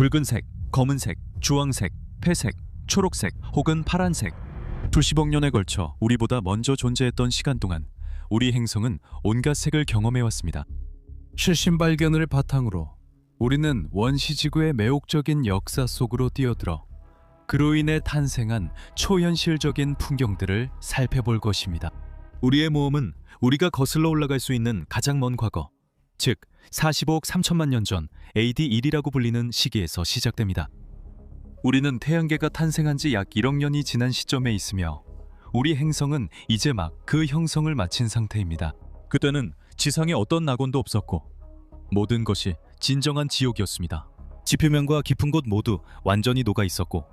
붉은색, 검은색, 주황색, 회색, 초록색 혹은 파란색. 수십억 년에 걸쳐 우리보다 먼저 존재했던 시간 동안 우리 행성은 온갖 색을 경험해왔습니다. 최신 발견을 바탕으로 우리는 원시지구의 매혹적인 역사 속으로 뛰어들어 그로 인해 탄생한 초현실적인 풍경들을 살펴볼 것입니다. 우리의 모험은 우리가 거슬러 올라갈 수 있는 가장 먼 과거, 즉 45억 3천만 년 전 AD 1이라고 불리는 시기에서 시작됩니다. 우리는 태양계가 탄생한 지 약 1억 년이 지난 시점에 있으며 우리 행성은 이제 막 그 형성을 마친 상태입니다. 그때는 지상에 어떤 낙원도 없었고 모든 것이 진정한 지옥이었습니다. 지표면과 깊은 곳 모두 완전히 녹아 있었고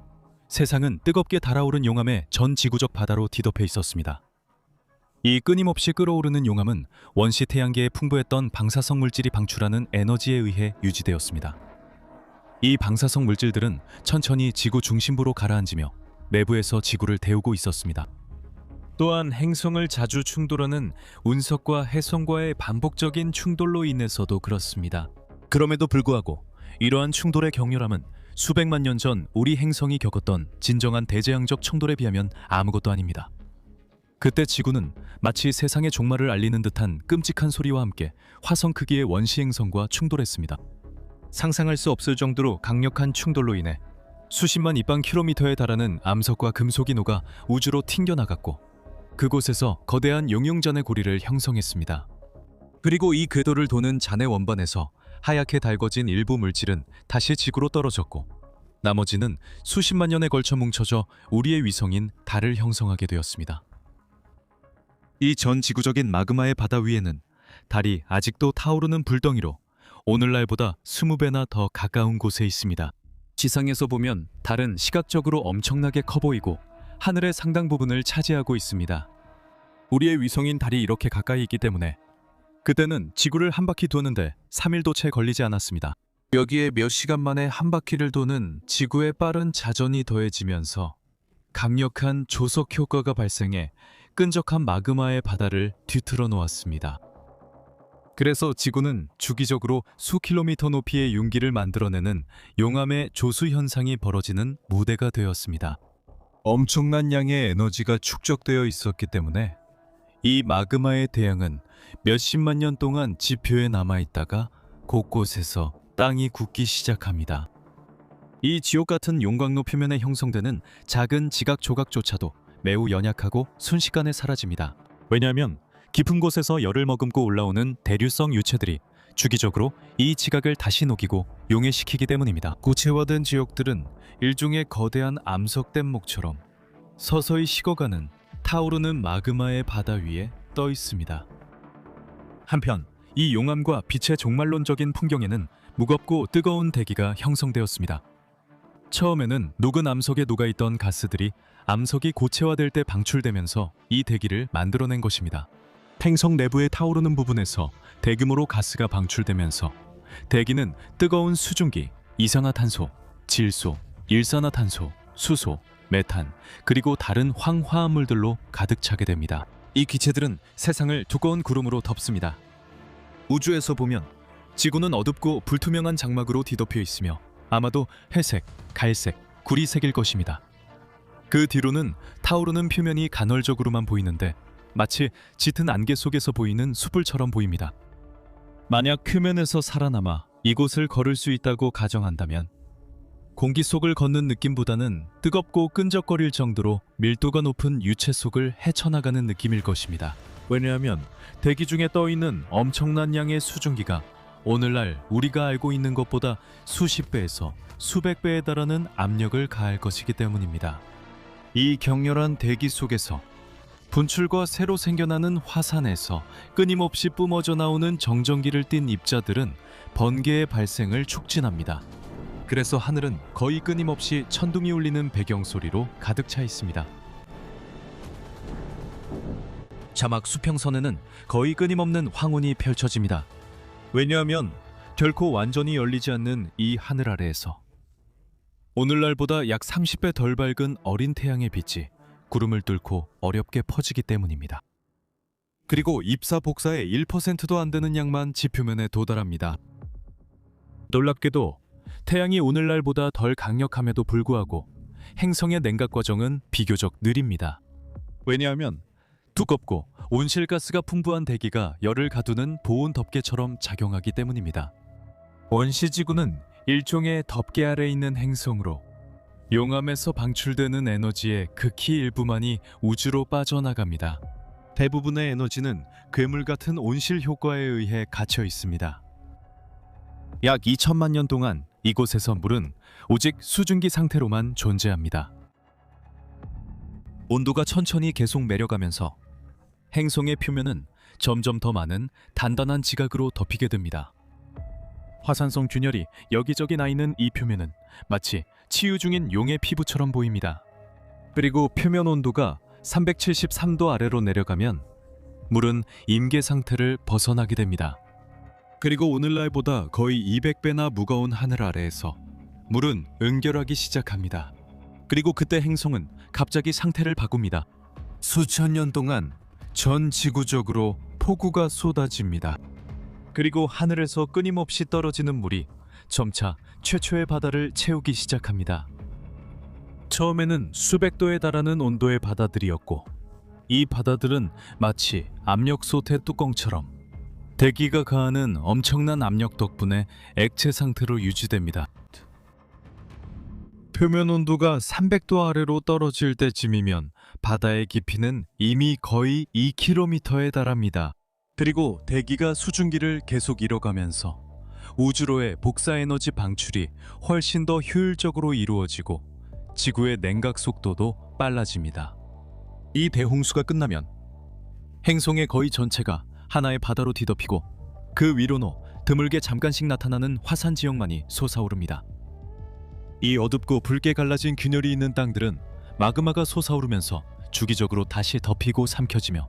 세상은 뜨겁게 달아오른 용암에 전 지구적 바다로 뒤덮여 있었습니다. 이 끊임없이 끓어오르는 용암은 원시 태양계에 풍부했던 방사성 물질이 방출하는 에너지에 의해 유지되었습니다. 이 방사성 물질들은 천천히 지구 중심부로 가라앉으며 내부에서 지구를 데우고 있었습니다. 또한 행성을 자주 충돌하는 운석과 해성과의 반복적인 충돌로 인해서도 그렇습니다. 그럼에도 불구하고 이러한 충돌의 격렬함은 수백만 년 전 우리 행성이 겪었던 진정한 대재앙적 충돌에 비하면 아무것도 아닙니다. 그때 지구는 마치 세상의 종말을 알리는 듯한 끔찍한 소리와 함께 화성 크기의 원시 행성과 충돌했습니다. 상상할 수 없을 정도로 강력한 충돌로 인해 수십만 입방 킬로미터에 달하는 암석과 금속이 녹아 우주로 튕겨나갔고 그곳에서 거대한 용융잔해 고리를 형성했습니다. 그리고 이 궤도를 도는 잔해 원반에서 하얗게 달궈진 일부 물질은 다시 지구로 떨어졌고 나머지는 수십만 년에 걸쳐 뭉쳐져 우리의 위성인 달을 형성하게 되었습니다. 이 전 지구적인 마그마의 바다 위에는 달이 아직도 타오르는 불덩이로 오늘날보다 20배나 더 가까운 곳에 있습니다. 지상에서 보면 달은 시각적으로 엄청나게 커 보이고 하늘의 상당 부분을 차지하고 있습니다. 우리의 위성인 달이 이렇게 가까이 있기 때문에 그때는 지구를 한 바퀴 도는데 3일도 채 걸리지 않았습니다. 여기에 몇 시간 만에 한 바퀴를 도는 지구의 빠른 자전이 더해지면서 강력한 조석 효과가 발생해 끈적한 마그마의 바다를 뒤틀어 놓았습니다. 그래서 지구는 주기적으로 수 킬로미터 높이의 윤기를 만들어내는 용암의 조수 현상이 벌어지는 무대가 되었습니다. 엄청난 양의 에너지가 축적되어 있었기 때문에 이 마그마의 대양은 몇십만 년 동안 지표에 남아있다가 곳곳에서 땅이 굳기 시작합니다. 이 지옥 같은 용광로 표면에 형성되는 작은 지각 조각조차도 매우 연약하고 순식간에 사라집니다. 왜냐하면 깊은 곳에서 열을 머금고 올라오는 대류성 유체들이 주기적으로 이 지각을 다시 녹이고 용해시키기 때문입니다. 고체화된 지역들은 일종의 거대한 암석 뗏목처럼 서서히 식어가는 타오르는 마그마의 바다 위에 떠 있습니다. 한편 이 용암과 빛의 종말론적인 풍경에는 무겁고 뜨거운 대기가 형성되었습니다. 처음에는 녹은 암석에 녹아있던 가스들이 암석이 고체화될 때 방출되면서 이 대기를 만들어낸 것입니다. 행성 내부에 타오르는 부분에서 대규모로 가스가 방출되면서 대기는 뜨거운 수증기, 이산화탄소, 질소, 일산화탄소, 수소, 메탄, 그리고 다른 황화합물들로 가득 차게 됩니다. 이 기체들은 세상을 두꺼운 구름으로 덮습니다. 우주에서 보면 지구는 어둡고 불투명한 장막으로 뒤덮여 있으며 아마도 회색, 갈색, 구리색일 것입니다. 그 뒤로는 타오르는 표면이 간헐적으로만 보이는데 마치 짙은 안개 속에서 보이는 숯불처럼 보입니다. 만약 표면에서 살아남아 이곳을 걸을 수 있다고 가정한다면 공기 속을 걷는 느낌보다는 뜨겁고 끈적거릴 정도로 밀도가 높은 유체 속을 헤쳐나가는 느낌일 것입니다. 왜냐하면 대기 중에 떠있는 엄청난 양의 수증기가 오늘날 우리가 알고 있는 것보다 수십 배에서 수백 배에 달하는 압력을 가할 것이기 때문입니다. 이 격렬한 대기 속에서 분출과 새로 생겨나는 화산에서 끊임없이 뿜어져 나오는 정전기를 띤 입자들은 번개의 발생을 촉진합니다. 그래서 하늘은 거의 끊임없이 천둥이 울리는 배경 소리로 가득 차 있습니다. 자막 수평선에는 거의 끊임없는 황혼이 펼쳐집니다. 왜냐하면 결코 완전히 열리지 않는 이 하늘 아래에서 오늘날보다 약 30배 덜 밝은 어린 태양의 빛이 구름을 뚫고 어렵게 퍼지기 때문입니다. 그리고 입사 복사의 1%도 안 되는 양만 지표면에 도달합니다. 놀랍게도 태양이 오늘날보다 덜 강력함에도 불구하고 행성의 냉각 과정은 비교적 느립니다. 왜냐하면 두껍고 온실가스가 풍부한 대기가 열을 가두는 보온 덮개처럼 작용하기 때문입니다. 원시지구는 일종의 덮개 아래 있는 행성으로 용암에서 방출되는 에너지의 극히 일부만이 우주로 빠져나갑니다. 대부분의 에너지는 괴물 같은 온실 효과에 의해 갇혀 있습니다. 약 2천만 년 동안 이곳에서 물은 오직 수증기 상태로만 존재합니다. 온도가 천천히 계속 내려가면서 행성의 표면은 점점 더 많은 단단한 지각으로 덮이게 됩니다. 화산성 균열이 여기저기 나 있는 이 표면은 마치 치유 중인 용의 피부처럼 보입니다. 그리고 표면 온도가 373도 아래로 내려가면 물은 임계 상태를 벗어나게 됩니다. 그리고 오늘날보다 거의 200배나 무거운 하늘 아래에서 물은 응결하기 시작합니다. 그리고 그때 행성은 갑자기 상태를 바꿉니다. 수천 년 동안 전 지구적으로 폭우가 쏟아집니다. 그리고 하늘에서 끊임없이 떨어지는 물이 점차 최초의 바다를 채우기 시작합니다. 처음에는 수백 도에 달하는 온도의 바다들이었고, 이 바다들은 마치 압력솥 뚜껑처럼 대기가 가하는 엄청난 압력 덕분에 액체 상태로 유지됩니다. 표면 온도가 300도 아래로 떨어질 때쯤이면 바다의 깊이는 이미 거의 2km에 달합니다. 그리고 대기가 수증기를 계속 잃어가면서 우주로의 복사 에너지 방출이 훨씬 더 효율적으로 이루어지고 지구의 냉각 속도도 빨라집니다. 이 대홍수가 끝나면 행성의 거의 전체가 하나의 바다로 뒤덮이고 그 위로는 드물게 잠깐씩 나타나는 화산 지역만이 솟아오릅니다. 이 어둡고 붉게 갈라진 균열이 있는 땅들은 마그마가 솟아오르면서 주기적으로 다시 덮이고 삼켜지며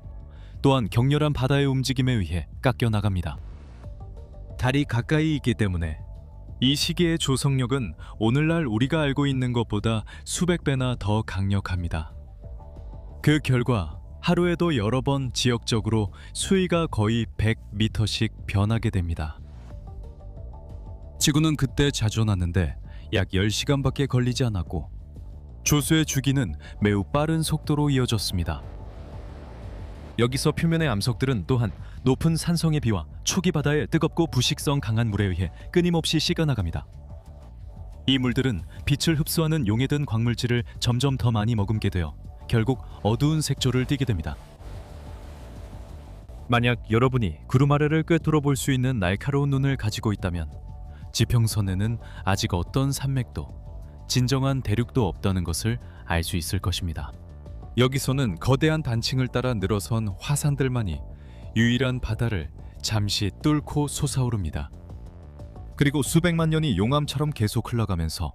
또한 격렬한 바다의 움직임에 의해 깎여 나갑니다. 달이 가까이 있기 때문에 이 시기의 조성력은 오늘날 우리가 알고 있는 것보다 수백 배나 더 강력합니다. 그 결과 하루에도 여러 번 지역적으로 수위가 거의 100m씩 변하게 됩니다. 지구는 그때 자전하는데 약 10시간밖에 걸리지 않았고 조수의 주기는 매우 빠른 속도로 이어졌습니다. 여기서 표면의 암석들은 또한 높은 산성에 비와 초기 바다의 뜨겁고 부식성 강한 물에 의해 끊임없이 식어나갑니다. 이 물들은 빛을 흡수하는 용에 든 광물질을 점점 더 많이 머금게 되어 결국 어두운 색조를 띠게 됩니다. 만약 여러분이 구름 아래를 꿰뚫어 볼 수 있는 날카로운 눈을 가지고 있다면 지평선에는 아직 어떤 산맥도 진정한 대륙도 없다는 것을 알 수 있을 것입니다. 여기서는 거대한 단층을 따라 늘어선 화산들만이 유일한 바다를 잠시 뚫고 솟아오릅니다. 그리고 수백만 년이 용암처럼 계속 흘러가면서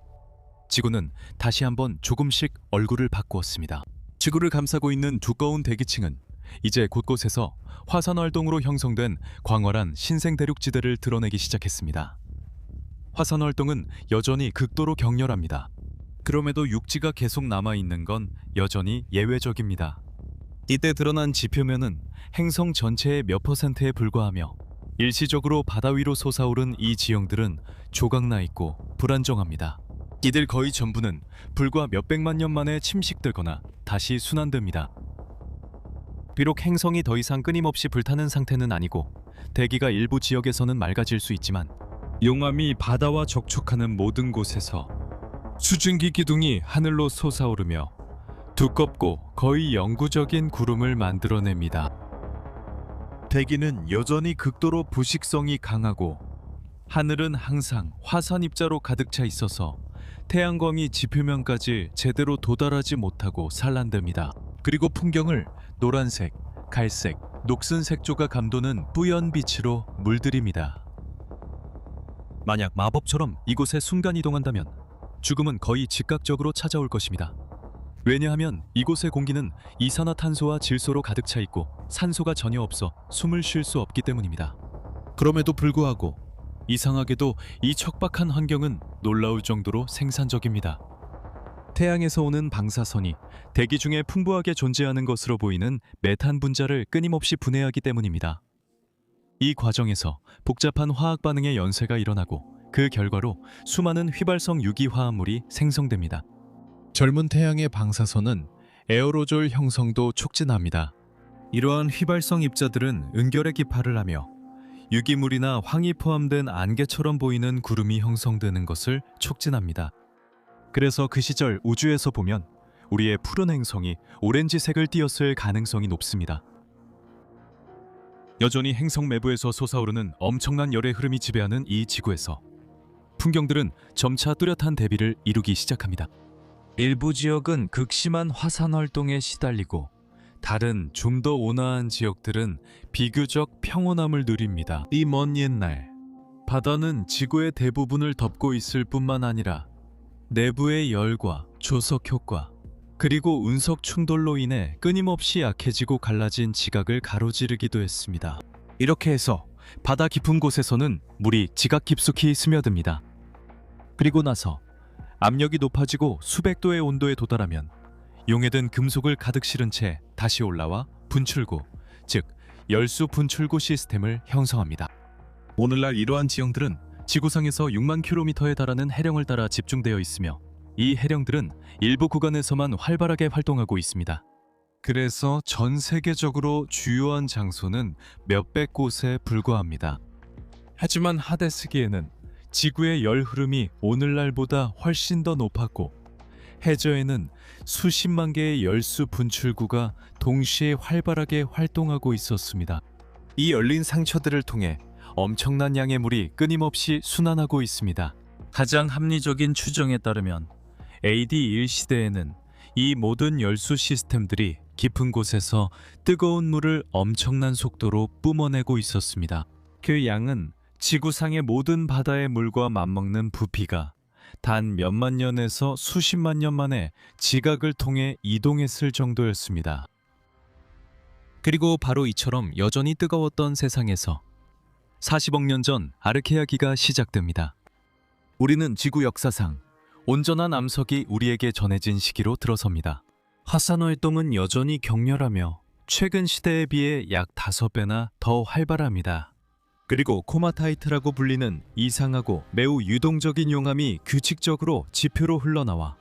지구는 다시 한번 조금씩 얼굴을 바꾸었습니다. 지구를 감싸고 있는 두꺼운 대기층은 이제 곳곳에서 화산 활동으로 형성된 광활한 신생 대륙지대를 드러내기 시작했습니다. 화산 활동은 여전히 극도로 격렬합니다. 그럼에도 육지가 계속 남아있는 건 여전히 예외적입니다. 이때 드러난 지표면은 행성 전체의 몇 퍼센트에 불과하며 일시적으로 바다 위로 솟아오른 이 지형들은 조각나 있고 불안정합니다. 이들 거의 전부는 불과 몇백만 년 만에 침식되거나 다시 순환됩니다. 비록 행성이 더 이상 끊임없이 불타는 상태는 아니고 대기가 일부 지역에서는 맑아질 수 있지만 용암이 바다와 접촉하는 모든 곳에서 수증기 기둥이 하늘로 솟아오르며 두껍고 거의 영구적인 구름을 만들어냅니다. 대기는 여전히 극도로 부식성이 강하고 하늘은 항상 화산 입자로 가득 차 있어서 태양광이 지표면까지 제대로 도달하지 못하고 산란됩니다. 그리고 풍경을 노란색, 갈색, 녹슨 색조가 감도는 뿌연 빛으로 물들입니다. 만약 마법처럼 이곳에 순간이동한다면 죽음은 거의 즉각적으로 찾아올 것입니다. 왜냐하면 이곳의 공기는 이산화탄소와 질소로 가득 차 있고 산소가 전혀 없어 숨을 쉴 수 없기 때문입니다. 그럼에도 불구하고 이상하게도 이 척박한 환경은 놀라울 정도로 생산적입니다. 태양에서 오는 방사선이 대기 중에 풍부하게 존재하는 것으로 보이는 메탄 분자를 끊임없이 분해하기 때문입니다. 이 과정에서 복잡한 화학 반응의 연쇄가 일어나고 그 결과로 수많은 휘발성 유기화합물이 생성됩니다. 젊은 태양의 방사선은 에어로졸 형성도 촉진합니다. 이러한 휘발성 입자들은 은결의 기파를 하며 유기물이나 황이 포함된 안개처럼 보이는 구름이 형성되는 것을 촉진합니다. 그래서 그 시절 우주에서 보면 우리의 푸른 행성이 오렌지색을 띠었을 가능성이 높습니다. 여전히 행성 내부에서 솟아오르는 엄청난 열의 흐름이 지배하는 이 지구에서 풍경들은 점차 뚜렷한 대비를 이루기 시작합니다. 일부 지역은 극심한 화산 활동에 시달리고 다른 좀 더 온화한 지역들은 비교적 평온함을 누립니다. 이 먼 옛날 바다는 지구의 대부분을 덮고 있을 뿐만 아니라 내부의 열과 조석 효과 그리고 운석 충돌로 인해 끊임없이 약해지고 갈라진 지각을 가로지르기도 했습니다. 이렇게 해서 바다 깊은 곳에서는 물이 지각 깊숙이 스며듭니다. 그리고 나서 압력이 높아지고 수백 도의 온도에 도달하면 용해든 금속을 가득 실은 채 다시 올라와 분출구, 즉 열수 분출구 시스템을 형성합니다. 오늘날 이러한 지형들은 지구상에서 6만 킬로미터에 달하는 해령을 따라 집중되어 있으며 이 해령들은 일부 구간에서만 활발하게 활동하고 있습니다. 그래서 전 세계적으로 주요한 장소는 몇백 곳에 불과합니다. 하지만 하데스기에는 지구의 열 흐름이 오늘날보다 훨씬 더 높았고 해저에는 수십만 개의 열수 분출구가 동시에 활발하게 활동하고 있었습니다. 이 열린 상처들을 통해 엄청난 양의 물이 끊임없이 순환하고 있습니다. 가장 합리적인 추정에 따르면 AD 1시대에는 이 모든 열수 시스템들이 깊은 곳에서 뜨거운 물을 엄청난 속도로 뿜어내고 있었습니다. 그 양은 지구상의 모든 바다의 물과 맞먹는 부피가 단 몇만 년에서 수십만 년 만에 지각을 통해 이동했을 정도였습니다. 그리고 바로 이처럼 여전히 뜨거웠던 세상에서 40억 년 전 아르케아기가 시작됩니다. 우리는 지구 역사상 온전한 암석이 우리에게 전해진 시기로 들어섭니다. 화산 활동은 여전히 격렬하며 최근 시대에 비해 약 5배나 더 활발합니다. 그리고 코마타이트라고 불리는 이상하고 매우 유동적인 용암이 규칙적으로 지표로 흘러나와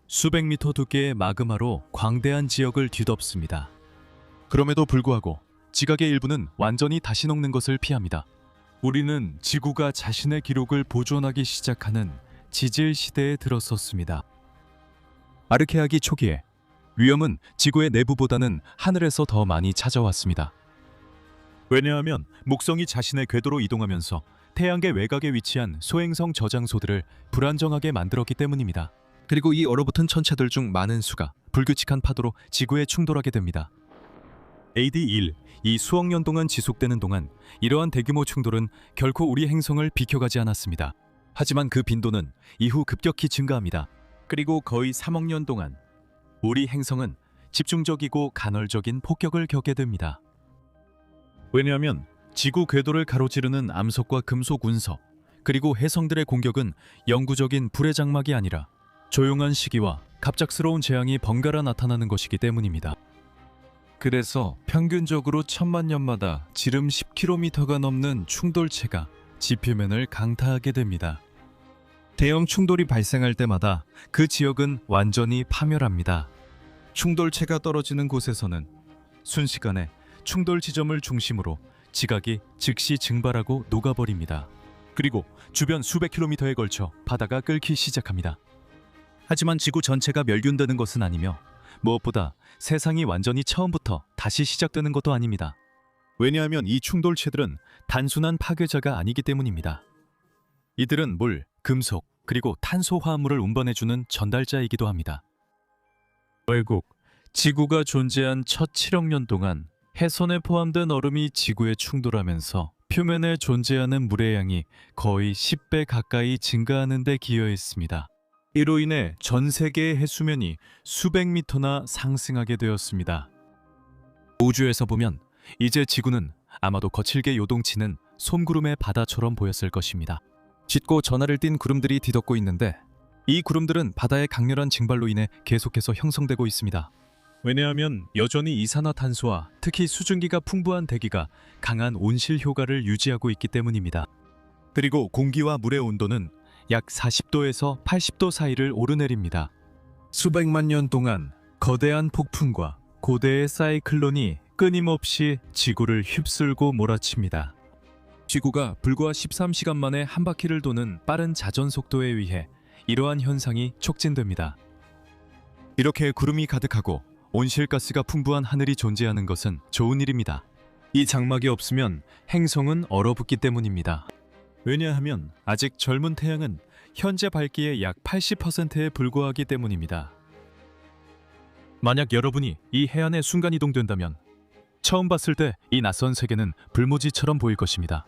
수백 미터 두께의 마그마로 광대한 지역을 뒤덮습니다. 그럼에도 불구하고 지각의 일부는 완전히 다시 녹는 것을 피합니다. 우리는 지구가 자신의 기록을 보존하기 시작하는 지질 시대에 들어섰습니다. 아르케아기 초기에 위험은 지구의 내부보다는 하늘에서 더 많이 찾아왔습니다. 왜냐하면 목성이 자신의 궤도로 이동하면서 태양계 외곽에 위치한 소행성 저장소들을 불안정하게 만들었기 때문입니다. 그리고 이 얼어붙은 천체들 중 많은 수가 불규칙한 파도로 지구에 충돌하게 됩니다. AD 1, 이 수억 년 동안 지속되는 동안 이러한 대규모 충돌은 결코 우리 행성을 비켜가지 않았습니다. 하지만 그 빈도는 이후 급격히 증가합니다. 그리고 거의 3억 년 동안 우리 행성은 집중적이고 간헐적인 폭격을 겪게 됩니다. 왜냐하면 지구 궤도를 가로지르는 암석과 금속 운석, 그리고 해성들의 공격은 영구적인 불의 장막이 아니라 조용한 시기와 갑작스러운 재앙이 번갈아 나타나는 것이기 때문입니다. 그래서 평균적으로 1000만 년마다 지름 10km가 넘는 충돌체가 지표면을 강타하게 됩니다. 대형 충돌이 발생할 때마다 그 지역은 완전히 파멸합니다. 충돌체가 떨어지는 곳에서는 순식간에 충돌 지점을 중심으로 지각이 즉시 증발하고 녹아버립니다. 그리고 주변 수백 킬로미터에 걸쳐 바다가 끓기 시작합니다. 하지만 지구 전체가 멸균되는 것은 아니며 무엇보다 세상이 완전히 처음부터 다시 시작되는 것도 아닙니다. 왜냐하면 이 충돌체들은 단순한 파괴자가 아니기 때문입니다. 이들은 물, 금속, 그리고 탄소 화합물을 운반해주는 전달자이기도 합니다. 결국 지구가 존재한 첫 7억 년 동안 해선에 포함된 얼음이 지구에 충돌하면서 표면에 존재하는 물의 양이 거의 10배 가까이 증가하는 데 기여했습니다. 이로 인해 전 세계의 해수면이 수백 미터나 상승하게 되었습니다. 우주에서 보면 이제 지구는 아마도 거칠게 요동치는 솜구름의 바다처럼 보였을 것입니다. 짙고 전하를 띤 구름들이 뒤덮고 있는데 이 구름들은 바다의 강렬한 증발로 인해 계속해서 형성되고 있습니다. 왜냐하면 여전히 이산화탄소와 특히 수증기가 풍부한 대기가 강한 온실 효과를 유지하고 있기 때문입니다. 그리고 공기와 물의 온도는 약 40도에서 80도 사이를 오르내립니다. 수백만 년 동안 거대한 폭풍과 고대의 사이클론이 끊임없이 지구를 휩쓸고 몰아칩니다. 지구가 불과 13시간 만에 한 바퀴를 도는 빠른 자전 속도에 의해 이러한 현상이 촉진됩니다. 이렇게 구름이 가득하고 온실가스가 풍부한 하늘이 존재하는 것은 좋은 일입니다. 이 장막이 없으면 행성은 얼어붙기 때문입니다. 왜냐하면 아직 젊은 태양은 현재 밝기의 약 80%에 불과하기 때문입니다. 만약 여러분이 이 해안에 순간이동된다면 처음 봤을 때 이 낯선 세계는 불모지처럼 보일 것입니다.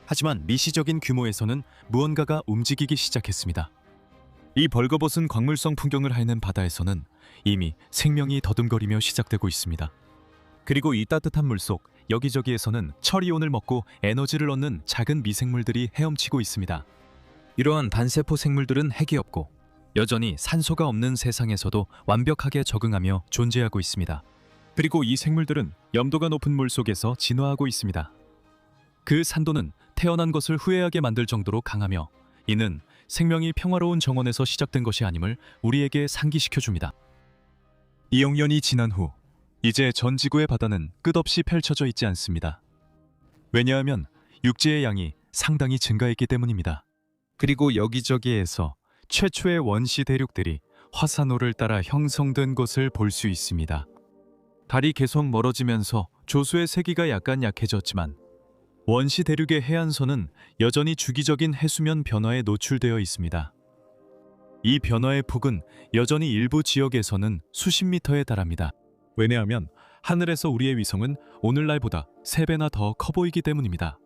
하지만 미시적인 규모에서는 무언가가 움직이기 시작했습니다. 이 벌거벗은 광물성 풍경을 핥는 바다에서는 이미 생명이 더듬거리며 시작되고 있습니다. 그리고 이 따뜻한 물속 여기저기에서는 철이온을 먹고 에너지를 얻는 작은 미생물들이 헤엄치고 있습니다. 이러한 단세포 생물들은 핵이 없고 여전히 산소가 없는 세상에서도 완벽하게 적응하며 존재하고 있습니다. 그리고 이 생물들은 염도가 높은 물속에서 진화하고 있습니다. 그 산도는 태어난 것을 후회하게 만들 정도로 강하며 이는 생명이 평화로운 정원에서 시작된 것이 아님을 우리에게 상기시켜줍니다. 2억 년이 지난 후 이제 전 지구의 바다는 끝없이 펼쳐져 있지 않습니다. 왜냐하면 육지의 양이 상당히 증가했기 때문입니다. 그리고 여기저기에서 최초의 원시 대륙들이 화산호를 따라 형성된 것을 볼 수 있습니다. 달이 계속 멀어지면서 조수의 세기가 약간 약해졌지만 원시 대륙의 해안선은 여전히 주기적인 해수면 변화에 노출되어 있습니다. 이 변화의 폭은 여전히 일부 지역에서는 수십 미터에 달합니다. 왜냐하면 하늘에서 우리의 위성은 오늘날보다 3배나 더 커 보이기 때문입니다.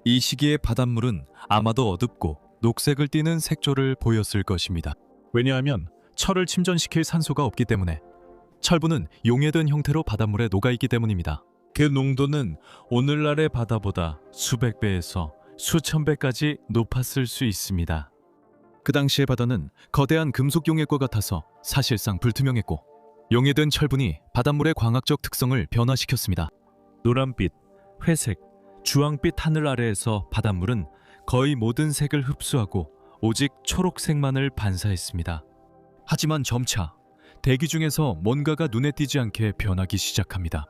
이 시기의 바닷물은 아마도 어둡고 녹색을 띠는 색조를 보였을 것입니다. 왜냐하면 철을 침전시킬 산소가 없기 때문에 철분은 용해된 형태로 바닷물에 녹아있기 때문입니다. 그 농도는 오늘날의 바다보다 수백 배에서 수천 배까지 높았을 수 있습니다. 그 당시의 바다는 거대한 금속 용해과 같아서 사실상 불투명했고 용해된 철분이 바닷물의 광학적 특성을 변화시켰습니다. 노란빛, 회색, 주황빛 하늘 아래에서 바닷물은 거의 모든 색을 흡수하고 오직 초록색만을 반사했습니다. 하지만 점차 대기 중에서 뭔가가 눈에 띄지 않게 변하기 시작합니다.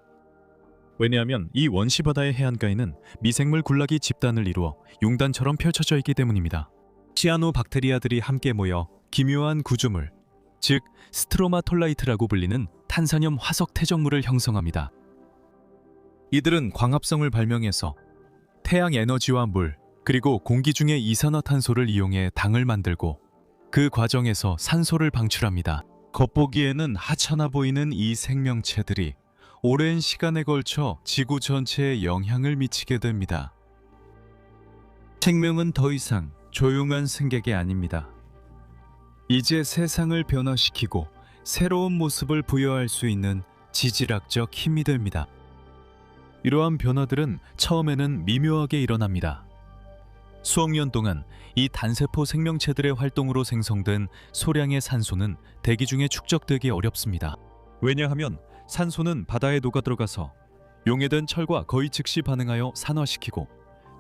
왜냐하면 이 원시바다의 해안가에는 미생물 군락이 집단을 이루어 융단처럼 펼쳐져 있기 때문입니다. 시아노박테리아들이 함께 모여 기묘한 구조물, 즉 스트로마톨라이트라고 불리는 탄산염 화석 퇴적물을 형성합니다. 이들은 광합성을 발명해서 태양 에너지와 물, 그리고 공기 중의 이산화탄소를 이용해 당을 만들고 그 과정에서 산소를 방출합니다. 겉보기에는 하찮아 보이는 이 생명체들이 오랜 시간에 걸쳐 지구 전체에 영향을 미치게 됩니다. 생명은 더 이상 조용한 승객이 아닙니다. 이제 세상을 변화시키고 새로운 모습을 부여할 수 있는 지질학적 힘이 됩니다. 이러한 변화들은 처음에는 미묘하게 일어납니다. 수억 년 동안 이 단세포 생명체들의 활동으로 생성된 소량의 산소는 대기 중에 축적되기 어렵습니다. 왜냐하면 산소는 바다에 녹아들어가서 용해된 철과 거의 즉시 반응하여 산화시키고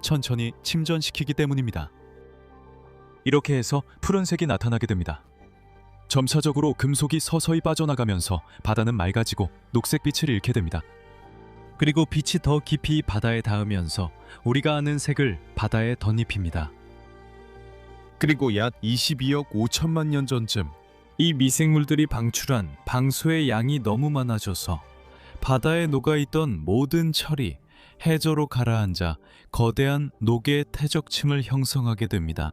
천천히 침전시키기 때문입니다. 이렇게 해서 푸른색이 나타나게 됩니다. 점차적으로 금속이 서서히 빠져나가면서 바다는 맑아지고 녹색빛을 잃게 됩니다. 그리고 빛이 더 깊이 바다에 닿으면서 우리가 아는 색을 바다에 덧입힙니다. 그리고 약 22억 5천만 년 전쯤 이 미생물들이 방출한 방수의 양이 너무 많아져서 바다에 녹아있던 모든 철이 해저로 가라앉아 거대한 녹의 퇴적층을 형성하게 됩니다.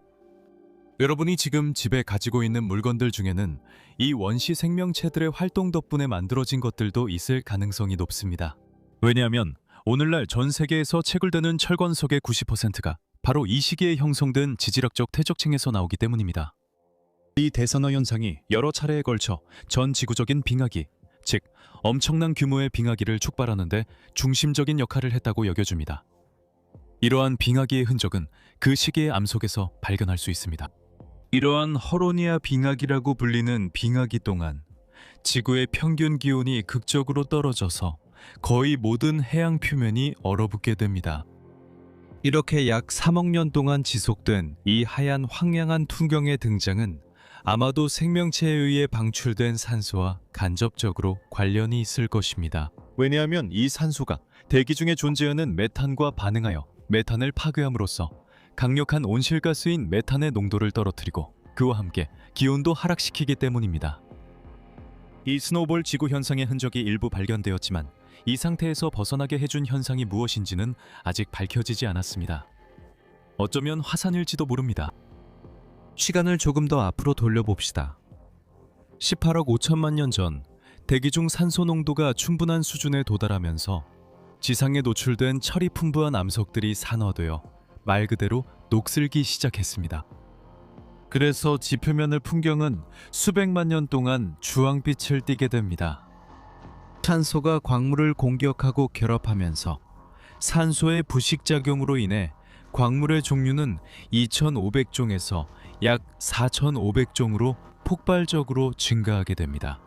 여러분이 지금 집에 가지고 있는 물건들 중에는 이 원시 생명체들의 활동 덕분에 만들어진 것들도 있을 가능성이 높습니다. 왜냐하면 오늘날 전 세계에서 채굴되는 철광석의 90%가 바로 이 시기에 형성된 지질학적 퇴적층에서 나오기 때문입니다. 이 대산화 현상이 여러 차례에 걸쳐 전 지구적인 빙하기, 즉 엄청난 규모의 빙하기를 촉발하는데 중심적인 역할을 했다고 여겨집니다. 이러한 빙하기의 흔적은 그 시기의 암석에서 발견할 수 있습니다. 이러한 허로니아 빙하기라고 불리는 빙하기 동안 지구의 평균 기온이 극적으로 떨어져서 거의 모든 해양 표면이 얼어붙게 됩니다. 이렇게 약 3억 년 동안 지속된 이 하얀 황량한 풍경의 등장은 아마도 생명체에 의해 방출된 산소와 간접적으로 관련이 있을 것입니다. 왜냐하면 이 산소가 대기 중에 존재하는 메탄과 반응하여 메탄을 파괴함으로써 강력한 온실가스인 메탄의 농도를 떨어뜨리고 그와 함께 기온도 하락시키기 때문입니다. 이 스노우볼 지구 현상의 흔적이 일부 발견되었지만 이 상태에서 벗어나게 해준 현상이 무엇인지는 아직 밝혀지지 않았습니다. 어쩌면 화산일지도 모릅니다. 시간을 조금 더 앞으로 돌려봅시다. 18억 5천만 년 전 대기 중 산소 농도가 충분한 수준에 도달하면서 지상에 노출된 철이 풍부한 암석들이 산화되어 말 그대로 녹슬기 시작했습니다. 그래서 지표면의 풍경은 수백만 년 동안 주황빛을 띠게 됩니다. 산소가 광물을 공격하고 결합하면서 산소의 부식작용으로 인해 광물의 종류는 2,500종에서 약 4,500종으로 폭발적으로 증가하게 됩니다.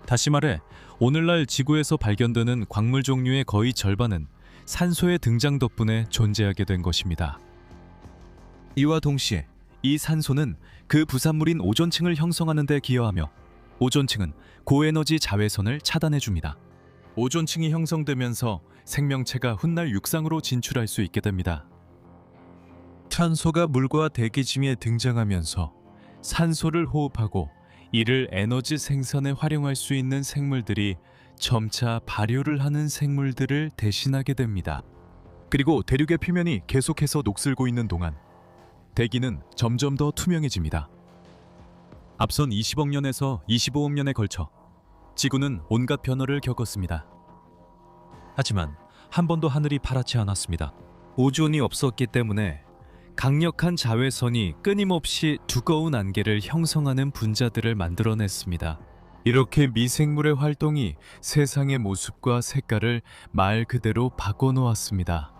다시 말해 오늘날 지구에서 발견되는 광물 종류의 거의 절반은 산소의 등장 덕분에 존재하게 된 것입니다. 이와 동시에 이 산소는 그 부산물인 오존층을 형성하는 데 기여하며 오존층은 고에너지 자외선을 차단해줍니다. 오존층이 형성되면서 생명체가 훗날 육상으로 진출할 수 있게 됩니다. 산소가 물과 대기 중에 등장하면서 산소를 호흡하고 이를 에너지 생산에 활용할 수 있는 생물들이 점차 발효를 하는 생물들을 대신하게 됩니다. 그리고 대륙의 표면이 계속해서 녹슬고 있는 동안 대기는 점점 더 투명해집니다. 앞선 20억 년에서 25억 년에 걸쳐 지구는 온갖 변화를 겪었습니다. 하지만 한 번도 하늘이 파랗지 않았습니다. 오존이 없었기 때문에 강력한 자외선이 끊임없이 두꺼운 안개를 형성하는 분자들을 만들어냈습니다. 이렇게 미생물의 활동이 세상의 모습과 색깔을 말 그대로 바꿔놓았습니다.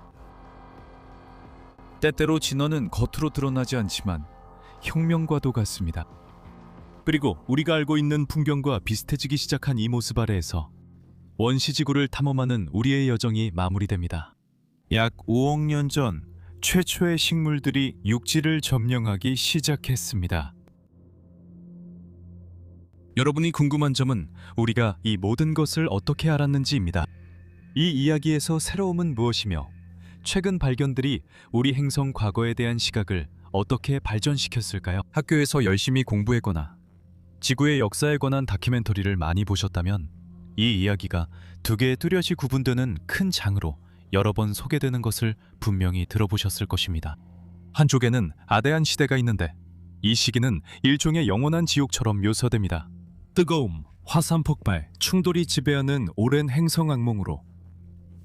때때로 진화는 겉으로 드러나지 않지만 혁명과도 같습니다. 그리고 우리가 알고 있는 풍경과 비슷해지기 시작한 이 모습 아래에서 원시지구를 탐험하는 우리의 여정이 마무리됩니다. 약 5억 년 전 최초의 식물들이 육지를 점령하기 시작했습니다. 여러분이 궁금한 점은 우리가 이 모든 것을 어떻게 알았는지입니다. 이 이야기에서 새로움은 무엇이며 최근 발견들이 우리 행성 과거에 대한 시각을 어떻게 발전시켰을까요? 학교에서 열심히 공부했거나 지구의 역사에 관한 다큐멘터리를 많이 보셨다면 이 이야기가 두 개의 뚜렷이 구분되는 큰 장으로 여러 번 소개되는 것을 분명히 들어보셨을 것입니다. 한쪽에는 아대한 시대가 있는데 이 시기는 일종의 영원한 지옥처럼 묘사됩니다. 뜨거움, 화산 폭발, 충돌이 지배하는 오랜 행성 악몽으로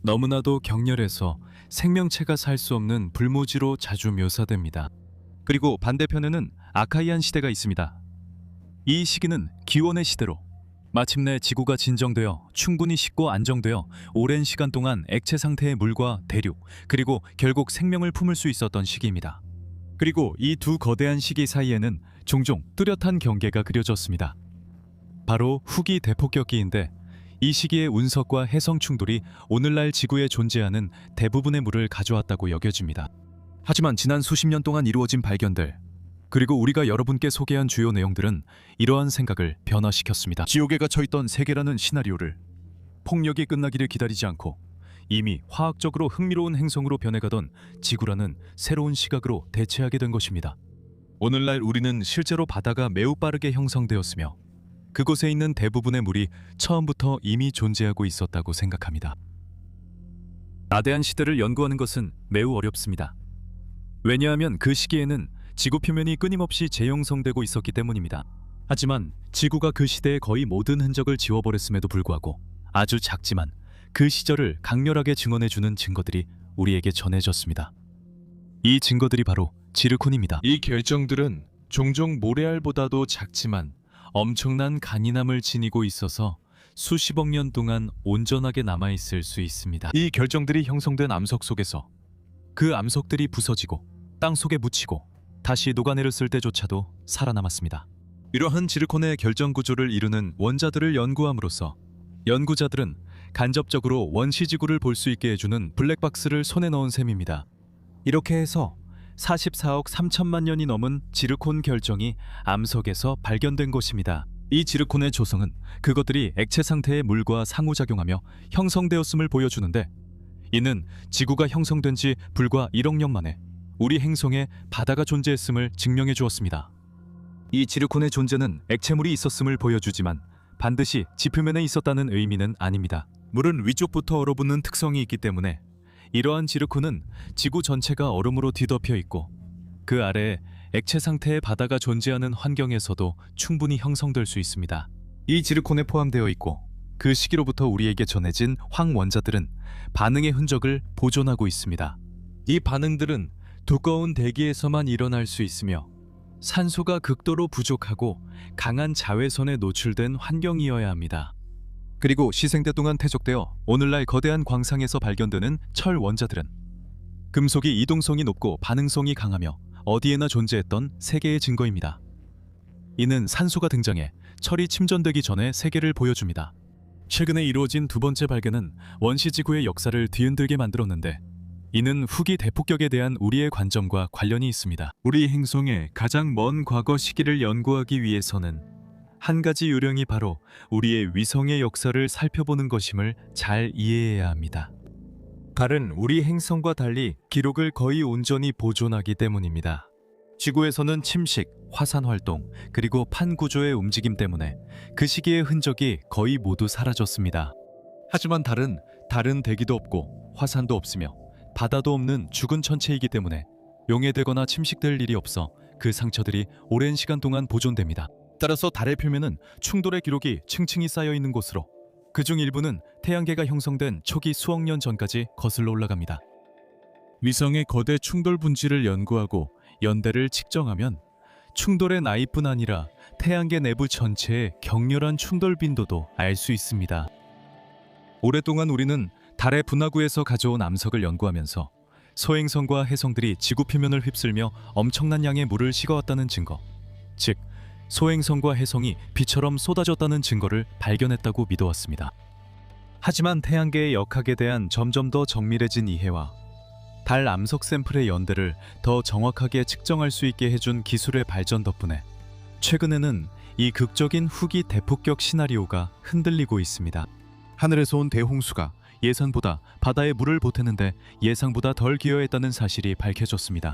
너무나도 격렬해서 생명체가 살 수 없는 불모지로 자주 묘사됩니다. 그리고 반대편에는 아카이안 시대가 있습니다. 이 시기는 기원의 시대로 마침내 지구가 진정되어 충분히 식고 안정되어 오랜 시간 동안 액체 상태의 물과 대륙 그리고 결국 생명을 품을 수 있었던 시기입니다. 그리고 이 두 거대한 시기 사이에는 종종 뚜렷한 경계가 그려졌습니다. 바로 후기 대폭격기인데 이 시기의 운석과 해성 충돌이 오늘날 지구에 존재하는 대부분의 물을 가져왔다고 여겨집니다. 하지만 지난 수십 년 동안 이루어진 발견들 그리고 우리가 여러분께 소개한 주요 내용들은 이러한 생각을 변화시켰습니다. 지옥에 갇혀있던 세계라는 시나리오를 폭력이 끝나기를 기다리지 않고 이미 화학적으로 흥미로운 행성으로 변해가던 지구라는 새로운 시각으로 대체하게 된 것입니다. 오늘날 우리는 실제로 바다가 매우 빠르게 형성되었으며 그곳에 있는 대부분의 물이 처음부터 이미 존재하고 있었다고 생각합니다. 아대한 시대를 연구하는 것은 매우 어렵습니다. 왜냐하면 그 시기에는 지구 표면이 끊임없이 재형성되고 있었기 때문입니다. 하지만 지구가 그 시대의 거의 모든 흔적을 지워버렸음에도 불구하고 아주 작지만 그 시절을 강렬하게 증언해주는 증거들이 우리에게 전해졌습니다. 이 증거들이 바로 지르콘입니다. 이 결정들은 종종 모래알보다도 작지만 엄청난 간이함을 지니고 있어서 수십억 년 동안 온전하게 남아있을 수 있습니다. 이 결정들이 형성된 암석 속에서 그 암석들이 부서지고 땅 속에 묻히고 다시 녹아내렸을 때조차도 살아남았습니다. 이러한 지르콘의 결정 구조를 이루는 원자들을 연구함으로써 연구자들은 간접적으로 원시지구를 볼 수 있게 해주는 블랙박스를 손에 넣은 셈입니다. 이렇게 해서 44억 3천만 년이 넘은 지르콘 결정이 암석에서 발견된 것입니다. 이 지르콘의 조성은 그것들이 액체 상태의 물과 상호작용하며 형성되었음을 보여주는데, 이는 지구가 형성된 지 불과 1억 년 만에 우리 행성에 바다가 존재했음을 증명해 주었습니다. 이 지르콘의 존재는 액체물이 있었음을 보여주지만 반드시 지표면에 있었다는 의미는 아닙니다. 물은 위쪽부터 얼어붙는 특성이 있기 때문에 이러한 지르콘은 지구 전체가 얼음으로 뒤덮여 있고, 그 아래에 액체 상태의 바다가 존재하는 환경에서도 충분히 형성될 수 있습니다. 이 지르콘에 포함되어 있고 그 시기로부터 우리에게 전해진 황원자들은 반응의 흔적을 보존하고 있습니다. 이 반응들은 두꺼운 대기에서만 일어날 수 있으며 산소가 극도로 부족하고 강한 자외선에 노출된 환경이어야 합니다. 그리고 시생대 동안 퇴적되어 오늘날 거대한 광상에서 발견되는 철 원자들은 금속이 이동성이 높고 반응성이 강하며 어디에나 존재했던 세계의 증거입니다. 이는 산소가 등장해 철이 침전되기 전의 세계를 보여줍니다. 최근에 이루어진 두 번째 발견은 원시지구의 역사를 뒤흔들게 만들었는데, 이는 후기 대폭격에 대한 우리의 관점과 관련이 있습니다. 우리 행성의 가장 먼 과거 시기를 연구하기 위해서는 한 가지 요령이 바로 우리의 위성의 역사를 살펴보는 것임을 잘 이해해야 합니다. 달은 우리 행성과 달리 기록을 거의 온전히 보존하기 때문입니다. 지구에서는 침식, 화산 활동, 그리고 판 구조의 움직임 때문에 그 시기의 흔적이 거의 모두 사라졌습니다. 하지만 달은 다른 대기도 없고 화산도 없으며 바다도 없는 죽은 천체이기 때문에 용해되거나 침식될 일이 없어 그 상처들이 오랜 시간 동안 보존됩니다. 따라서 달의 표면은 충돌의 기록이 층층이 쌓여 있는 곳으로, 그중 일부는 태양계가 형성된 초기 수억 년 전까지 거슬러 올라갑니다. 위성의 거대 충돌 분지를 연구하고 연대를 측정하면 충돌의 나이뿐 아니라 태양계 내부 전체의 격렬한 충돌 빈도도 알 수 있습니다. 오랫동안 우리는 달의 분화구에서 가져온 암석을 연구하면서 소행성과 해성들이 지구 표면을 휩쓸며 엄청난 양의 물을 식어왔다는 증거, 즉 소행성과 해성이 비처럼 쏟아졌다는 증거를 발견했다고 믿어왔습니다. 하지만 태양계의 역학에 대한 점점 더 정밀해진 이해와 달 암석 샘플의 연대를 더 정확하게 측정할 수 있게 해준 기술의 발전 덕분에 최근에는 이 극적인 후기 대폭격 시나리오가 흔들리고 있습니다. 하늘에서 온 대홍수가 예상보다 바다에 물을 보태는데 예상보다 덜 기여했다는 사실이 밝혀졌습니다.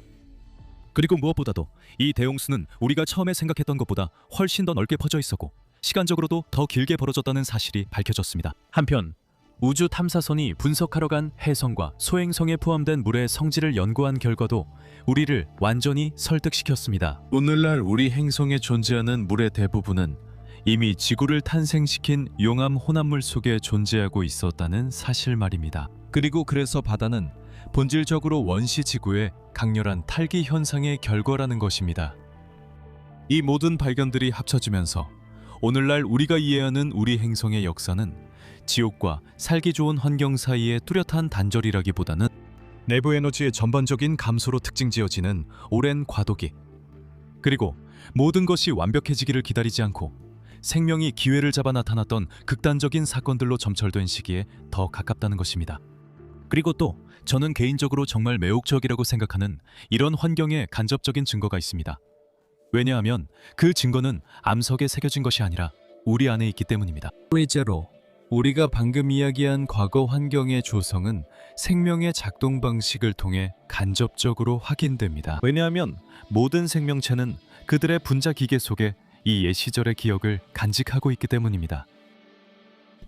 그리고 무엇보다도 이 대홍수는 우리가 처음에 생각했던 것보다 훨씬 더 넓게 퍼져 있었고 시간적으로도 더 길게 벌어졌다는 사실이 밝혀졌습니다. 한편 우주 탐사선이 분석하러 간 해성과 소행성에 포함된 물의 성질을 연구한 결과도 우리를 완전히 설득시켰습니다. 오늘날 우리 행성에 존재하는 물의 대부분은 이미 지구를 탄생시킨 용암 혼합물 속에 존재하고 있었다는 사실 말입니다. 그래서 바다는 본질적으로 원시 지구의 강렬한 탈기 현상의 결과라는 것입니다. 이 모든 발견들이 합쳐지면서 오늘날 우리가 이해하는 우리 행성의 역사는 지옥과 살기 좋은 환경 사이의 뚜렷한 단절이라기보다는 내부 에너지의 전반적인 감소로 특징지어지는 오랜 과도기, 그리고 모든 것이 완벽해지기를 기다리지 않고 생명이 기회를 잡아 나타났던 극단적인 사건들로 점철된 시기에 더 가깝다는 것입니다. 그리고 또 저는 개인적으로 정말 매혹적이라고 생각하는 이런 환경에 간접적인 증거가 있습니다. 왜냐하면 그 증거는 암석에 새겨진 것이 아니라 우리 안에 있기 때문입니다. 의제로 우리가 방금 이야기한 과거 환경의 조성은 생명의 작동 방식을 통해 간접적으로 확인됩니다. 왜냐하면 모든 생명체는 그들의 분자 기계 속에 이 옛 시절의 기억을 간직하고 있기 때문입니다.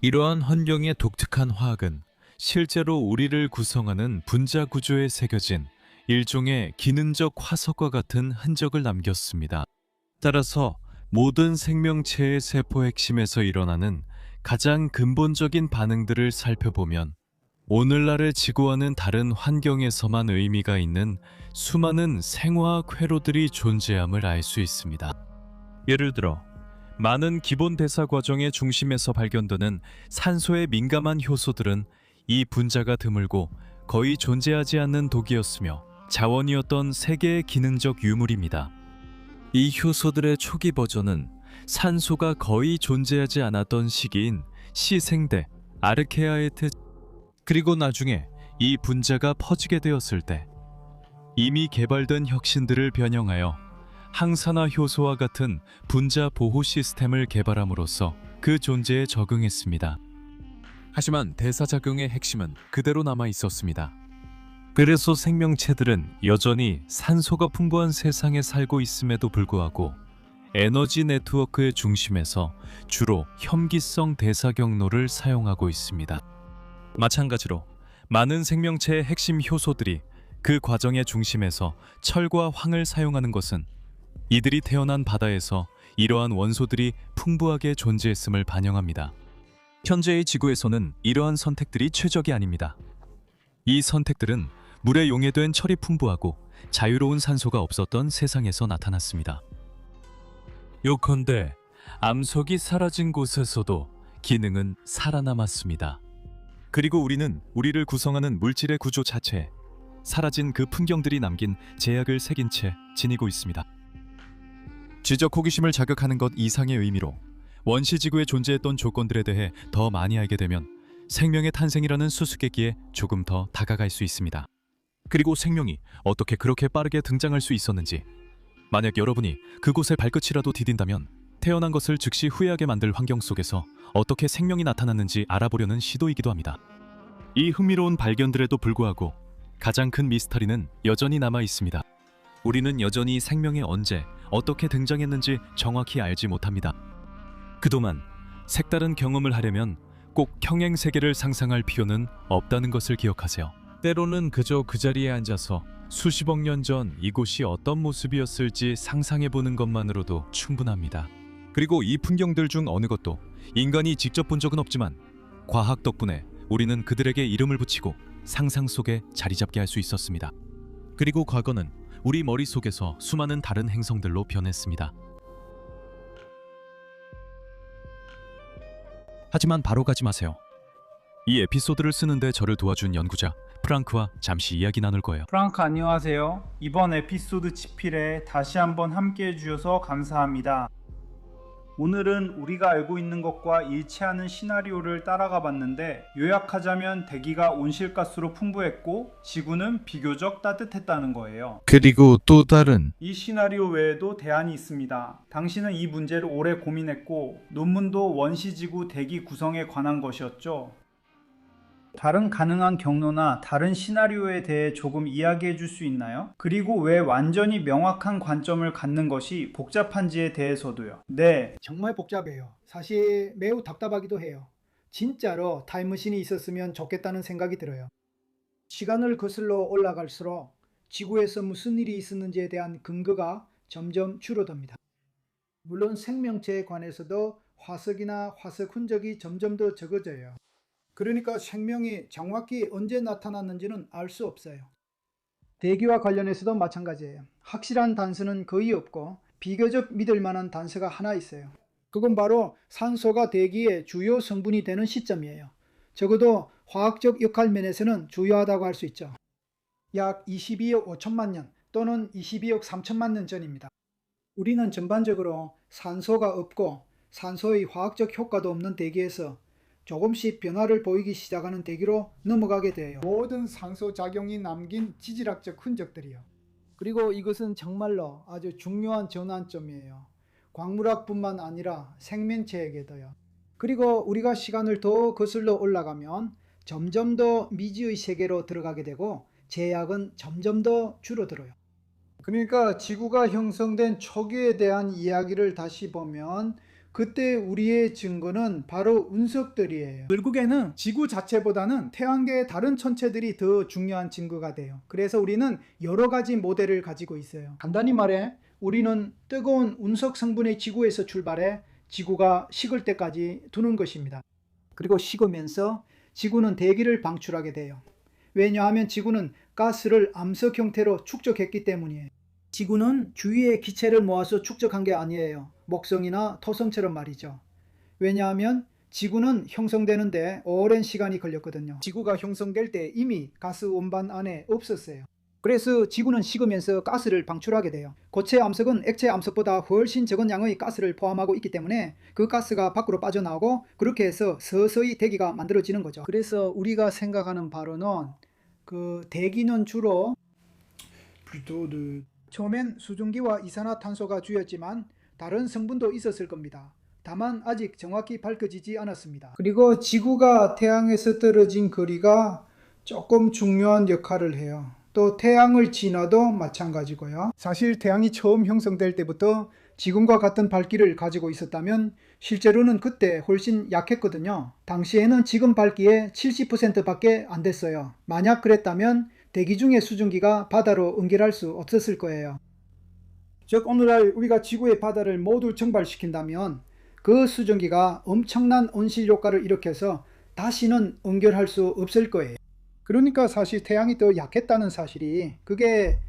이러한 환경의 독특한 화학은 실제로 우리를 구성하는 분자 구조에 새겨진 일종의 기능적 화석과 같은 흔적을 남겼습니다. 따라서 모든 생명체의 세포 핵심에서 일어나는 가장 근본적인 반응들을 살펴보면 오늘날의 지구와는 다른 환경에서만 의미가 있는 수많은 생화학 회로들이 존재함을 알 수 있습니다. 예를 들어 많은 기본 대사 과정의 중심에서 발견되는 산소에 민감한 효소들은 이 분자가 드물고 거의 존재하지 않는 독이었으며 자원이었던 세계의 기능적 유물입니다. 이 효소들의 초기 버전은 산소가 거의 존재하지 않았던 시기인 시생대 아르케아에트. 그리고 나중에 이 분자가 퍼지게 되었을 때 이미 개발된 혁신들을 변형하여 항산화 효소와 같은 분자 보호 시스템을 개발함으로써 그 존재에 적응했습니다. 하지만 대사작용의 핵심은 그대로 남아 있었습니다. 그래서 생명체들은 여전히 산소가 풍부한 세상에 살고 있음에도 불구하고 에너지 네트워크의 중심에서 주로 혐기성 대사 경로를 사용하고 있습니다. 마찬가지로 많은 생명체의 핵심 효소들이 그 과정의 중심에서 철과 황을 사용하는 것은 이들이 태어난 바다에서 이러한 원소들이 풍부하게 존재했음을 반영합니다. 현재의 지구에서는 이러한 선택들이 최적이 아닙니다. 이 선택들은 물에 용해된 철이 풍부하고 자유로운 산소가 없었던 세상에서 나타났습니다. 요컨대 암석이 사라진 곳에서도 기능은 살아남았습니다. 그리고 우리는 우리를 구성하는 물질의 구조 자체에 사라진 그 풍경들이 남긴 제약을 새긴 채 지니고 있습니다. 지적 호기심을 자극하는 것 이상의 의미로 원시지구에 존재했던 조건들에 대해 더 많이 알게 되면 생명의 탄생이라는 수수께끼에 조금 더 다가갈 수 있습니다. 그리고 생명이 어떻게 그렇게 빠르게 등장할 수 있었는지, 만약 여러분이 그곳에 발끝이라도 디딘다면 태어난 것을 즉시 후회하게 만들 환경 속에서 어떻게 생명이 나타났는지 알아보려는 시도이기도 합니다. 이 흥미로운 발견들에도 불구하고 가장 큰 미스터리는 여전히 남아 있습니다. 우리는 여전히 생명이 언제 어떻게 등장했는지 정확히 알지 못합니다. 그동안 색다른 경험을 하려면 꼭 평행 세계를 상상할 필요는 없다는 것을 기억하세요. 때로는 그저 그 자리에 앉아서 수십억 년 전 이곳이 어떤 모습이었을지 상상해보는 것만으로도 충분합니다. 그리고 이 풍경들 중 어느 것도 인간이 직접 본 적은 없지만 과학 덕분에 우리는 그들에게 이름을 붙이고 상상 속에 자리 잡게 할 수 있었습니다. 그리고 과거는 우리 머릿속에서 수많은 다른 행성들로 변했습니다. 하지만 바로 가지 마세요. 이 에피소드를 쓰는데 저를 도와준 연구자 프랑크와 잠시 이야기 나눌 거예요. 프랑크 안녕하세요. 이번 에피소드 집필에 다시 한번 함께 해주셔서 감사합니다. 오늘은 우리가 알고 있는 것과 일치하는 시나리오를 따라가 봤는데, 요약하자면 대기가 온실가스로 풍부했고 지구는 비교적 따뜻했다는 거예요. 그리고 또 다른 이 시나리오 외에도 대안이 있습니다. 당신은 이 문제를 오래 고민했고 논문도 원시지구 대기 구성에 관한 것이었죠. 다른 가능한 경로나 다른 시나리오에 대해 조금 이야기해 줄 수 있나요? 그리고 왜 완전히 명확한 관점을 갖는 것이 복잡한지에 대해서도요. 네. 정말 복잡해요. 사실 매우 답답하기도 해요. 진짜로 타임머신이 있었으면 좋겠다는 생각이 들어요. 시간을 거슬러 올라갈수록 지구에서 무슨 일이 있었는지에 대한 근거가 점점 줄어듭니다. 물론 생명체에 관해서도 화석이나 화석 흔적이 점점 더 적어져요. 그러니까 생명이 정확히 언제 나타났는지는 알 수 없어요. 대기와 관련해서도 마찬가지예요. 확실한 단서는 거의 없고 비교적 믿을 만한 단서가 하나 있어요. 그건 바로 산소가 대기의 주요 성분이 되는 시점이에요. 적어도 화학적 역할 면에서는 중요하다고 할 수 있죠. 약 22억 5천만 년 또는 22억 3천만 년 전입니다. 우리는 전반적으로 산소가 없고 산소의 화학적 효과도 없는 대기에서 조금씩 변화를 보이기 시작하는 대기로 넘어가게 돼요. 모든 산소 작용이 남긴 지질학적 흔적들이요. 그리고 이것은 정말로 아주 중요한 전환점이에요. 광물학뿐만 아니라 생명체에게도요. 그리고 우리가 시간을 더 거슬러 올라가면 점점 더 미지의 세계로 들어가게 되고 제약은 점점 더 줄어들어요. 그러니까 지구가 형성된 초기에 대한 이야기를 다시 보면 그때 우리의 증거는 바로 운석들이에요. 결국에는 지구 자체보다는 태양계의 다른 천체들이 더 중요한 증거가 돼요. 그래서 우리는 여러 가지 모델을 가지고 있어요. 간단히 말해 우리는 뜨거운 운석 성분의 지구에서 출발해 지구가 식을 때까지 두는 것입니다. 그리고 식으면서 지구는 대기를 방출하게 돼요. 왜냐하면 지구는 가스를 암석 형태로 축적했기 때문이에요. 지구는 주위의 기체를 모아서 축적한 게 아니에요. 목성이나 토성처럼 말이죠. 왜냐하면 지구는 형성되는데 오랜 시간이 걸렸거든요. 지구가 형성될 때 이미 가스 원반 안에 없었어요. 그래서 지구는 식으면서 가스를 방출하게 돼요. 고체 암석은 액체 암석보다 훨씬 적은 양의 가스를 포함하고 있기 때문에 그 가스가 밖으로 빠져나오고 그렇게 해서 서서히 대기가 만들어지는 거죠. 그래서 우리가 생각하는 바로는 그 대기는 주로 처음엔 수증기와 이산화탄소가 주였지만 다른 성분도 있었을 겁니다. 다만 아직 정확히 밝혀지지 않았습니다. 그리고 지구가 태양에서 떨어진 거리가 조금 중요한 역할을 해요. 또 태양을 지나도 마찬가지고요. 사실 태양이 처음 형성될 때부터 지금과 같은 밝기를 가지고 있었다면 실제로는 그때 훨씬 약했거든요. 당시에는 지금 밝기의 70%밖에 안 됐어요. 만약 그랬다면 대기 중의 수증기가 바다로 응결할 수 없었을 거예요. 즉 오늘날 우리가 지구의 바다를 모두 증발시킨다면 그 수증기가 엄청난 온실 효과를 일으켜서 다시는 응결할 수 없을 거예요. 그러니까 사실 태양이 더 약했다는 사실이 그게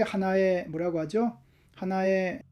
하나의 뭐라고 하죠? 하나의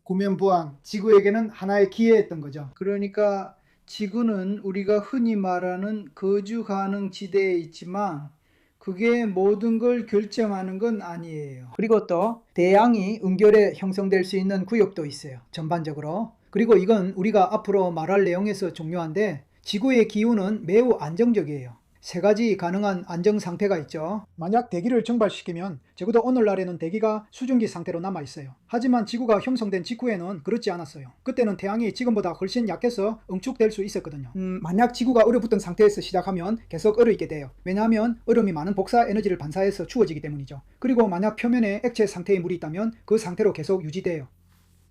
구면부안, 지구에게는 하나의 기회였던 거죠. 그러니까 지구는 우리가 흔히 말하는 거주 가능 지대에 있지만 그게 모든 걸 결정하는 건 아니에요. 그리고 또 대양이 응결에 형성될 수 있는 구역도 있어요. 전반적으로. 그리고 이건 우리가 앞으로 말할 내용에서 중요한데 지구의 기후는 매우 안정적이에요. 세 가지 가능한 안정 상태가 있죠. 만약 대기를 증발시키면 적어도 오늘날에는 대기가 수증기 상태로 남아 있어요. 하지만 지구가 형성된 직후에는 그렇지 않았어요. 그때는 태양이 지금보다 훨씬 약해서 응축될 수 있었거든요. 만약 지구가 얼어붙은 상태에서 시작하면 계속 얼어있게 돼요. 왜냐하면 얼음이 많은 복사 에너지를 반사해서 추워지기 때문이죠. 그리고 만약 표면에 액체 상태의 물이 있다면 그 상태로 계속 유지돼요.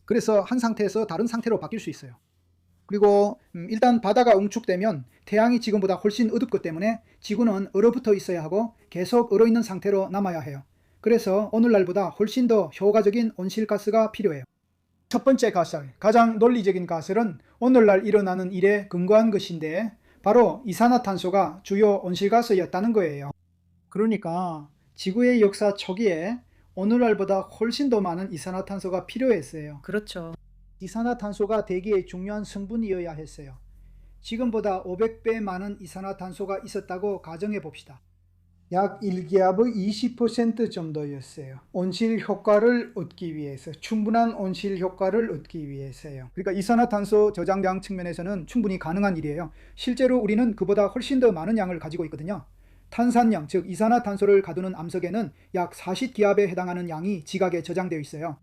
그래서 한 상태에서 다른 상태로 바뀔 수 있어요. 그리고 일단 바다가 응축되면 태양이 지금보다 훨씬 어둡기 때문에 지구는 얼어붙어 있어야 하고 계속 얼어있는 상태로 남아야 해요. 그래서 오늘날보다 훨씬 더 효과적인 온실가스가 필요해요. 첫 번째 가설, 가장 논리적인 가설은 오늘날 일어나는 일에 근거한 것인데 바로 이산화탄소가 주요 온실가스였다는 거예요. 그러니까 지구의 역사 초기에 오늘날보다 훨씬 더 많은 이산화탄소가 필요했어요. 그렇죠. 이산화탄소가 대기의 중요한 성분이어야 했어요. 지금보다 500배 많은 이산화탄소가 있었다고 가정해 봅시다. 약 1기압의 20% 정도였어요. 온실 효과를 얻기 위해서, 충분한 온실 효과를 얻기 위해서요. 그러니까 이산화탄소 저장량 측면에서는 충분히 가능한 일이에요. 실제로 우리는 그보다 훨씬 더 많은 양을 가지고 있거든요. 탄산염, 즉 이산화탄소를 가두는 암석에는 약 40기압에 해당하는 양이 지각에 저장되어 있어요.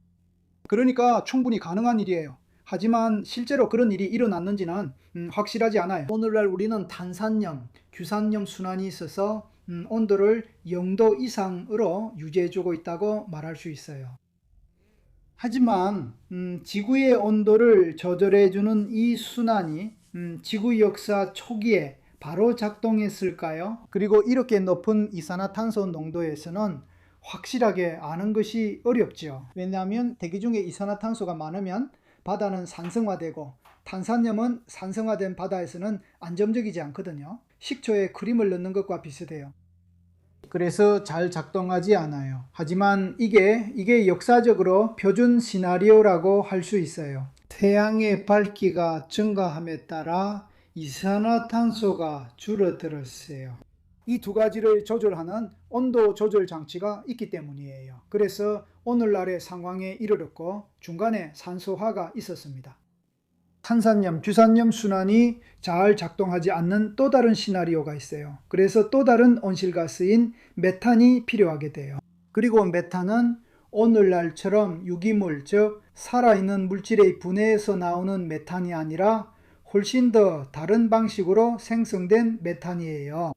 그러니까 충분히 가능한 일이에요. 하지만 실제로 그런 일이 일어났는지는 확실하지 않아요. 오늘날 우리는 탄산염, 규산염 순환이 있어서 온도를 0도 이상으로 유지해주고 있다고 말할 수 있어요. 하지만 지구의 온도를 조절해주는 이 순환이 지구 역사 초기에 바로 작동했을까요? 그리고 이렇게 높은 이산화탄소 농도에서는 확실하게 아는 것이 어렵죠. 왜냐하면 대기 중에 이산화탄소가 많으면 바다는 산성화되고 탄산염은 산성화된 바다에서는 안정적이지 않거든요. 식초에 크림을 넣는 것과 비슷해요. 그래서 잘 작동하지 않아요. 하지만 이게 역사적으로 표준 시나리오라고 할 수 있어요. 태양의 밝기가 증가함에 따라 이산화탄소가 줄어들었어요. 이 두 가지를 조절하는 온도 조절 장치가 있기 때문이에요. 그래서 오늘날의 상황에 이르렀고 중간에 산소화가 있었습니다. 탄산염, 규산염 순환이 잘 작동하지 않는 또 다른 시나리오가 있어요. 그래서 또 다른 온실가스인 메탄이 필요하게 돼요. 그리고 메탄은 오늘날처럼 유기물, 즉 살아있는 물질의 분해에서 나오는 메탄이 아니라 훨씬 더 다른 방식으로 생성된 메탄이에요.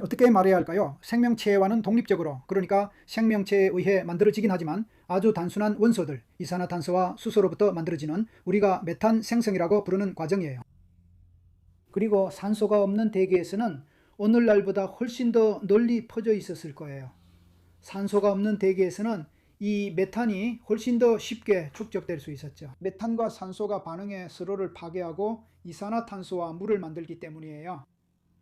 어떻게 말해야 할까요? 생명체와는 독립적으로, 그러니까 생명체에 의해 만들어지긴 하지만 아주 단순한 원소들, 이산화탄소와 수소로부터 만들어지는 우리가 메탄 생성이라고 부르는 과정이에요. 그리고 산소가 없는 대기에서는 오늘날보다 훨씬 더 널리 퍼져 있었을 거예요. 산소가 없는 대기에서는 이 메탄이 훨씬 더 쉽게 축적될 수 있었죠. 메탄과 산소가 반응해 서로를 파괴하고 이산화탄소와 물을 만들기 때문이에요.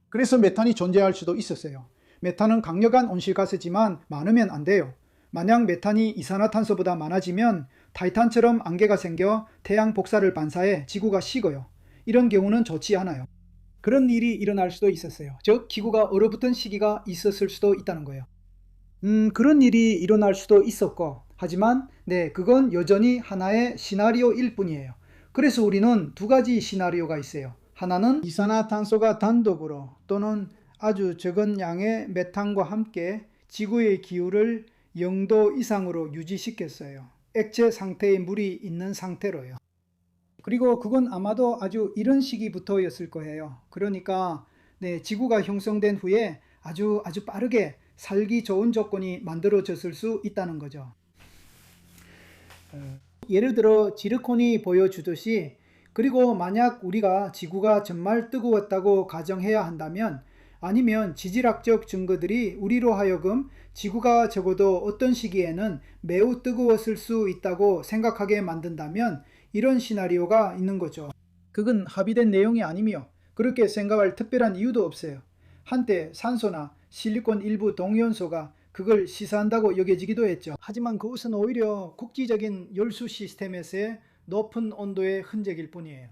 그래서 메탄이 존재할 수도 있었어요. 메탄은 강력한 온실가스지만 많으면 안 돼요. 만약 메탄이 이산화탄소보다 많아지면 타이탄처럼 안개가 생겨 태양 복사를 반사해 지구가 식어요. 이런 경우는 좋지 않아요. 그런 일이 일어날 수도 있었어요. 즉 기구가 얼어붙은 시기가 있었을 수도 있다는 거예요. 그런 일이 일어날 수도 있었고, 하지만 그건 여전히 하나의 시나리오일 뿐이에요. 그래서 우리는 두 가지 시나리오가 있어요. 하나는 이산화탄소가 단독으로 또는 아주 적은 양의 메탄과 함께 지구의 기후를 0도 이상으로 유지시켰어요. 액체 상태의 물이 있는 상태로요. 그리고 그건 아마도 아주 이런 시기부터였을 거예요. 그러니까 지구가 형성된 후에 아주 빠르게 살기 좋은 조건이 만들어졌을 수 있다는 거죠. 예를 들어 지르콘이 보여주듯이, 그리고 만약 우리가 지구가 정말 뜨거웠다고 가정해야 한다면, 아니면 지질학적 증거들이 우리로 하여금 지구가 적어도 어떤 시기에는 매우 뜨거웠을 수 있다고 생각하게 만든다면 이런 시나리오가 있는 거죠. 그건 합의된 내용이 아니며 그렇게 생각할 특별한 이유도 없어요. 한때 산소나 실리콘 일부 동위원소가 그걸 시사한다고 여겨지기도 했죠. 하지만 그것은 오히려 국지적인 열수 시스템에서의 높은 온도의 흔적일 뿐이에요.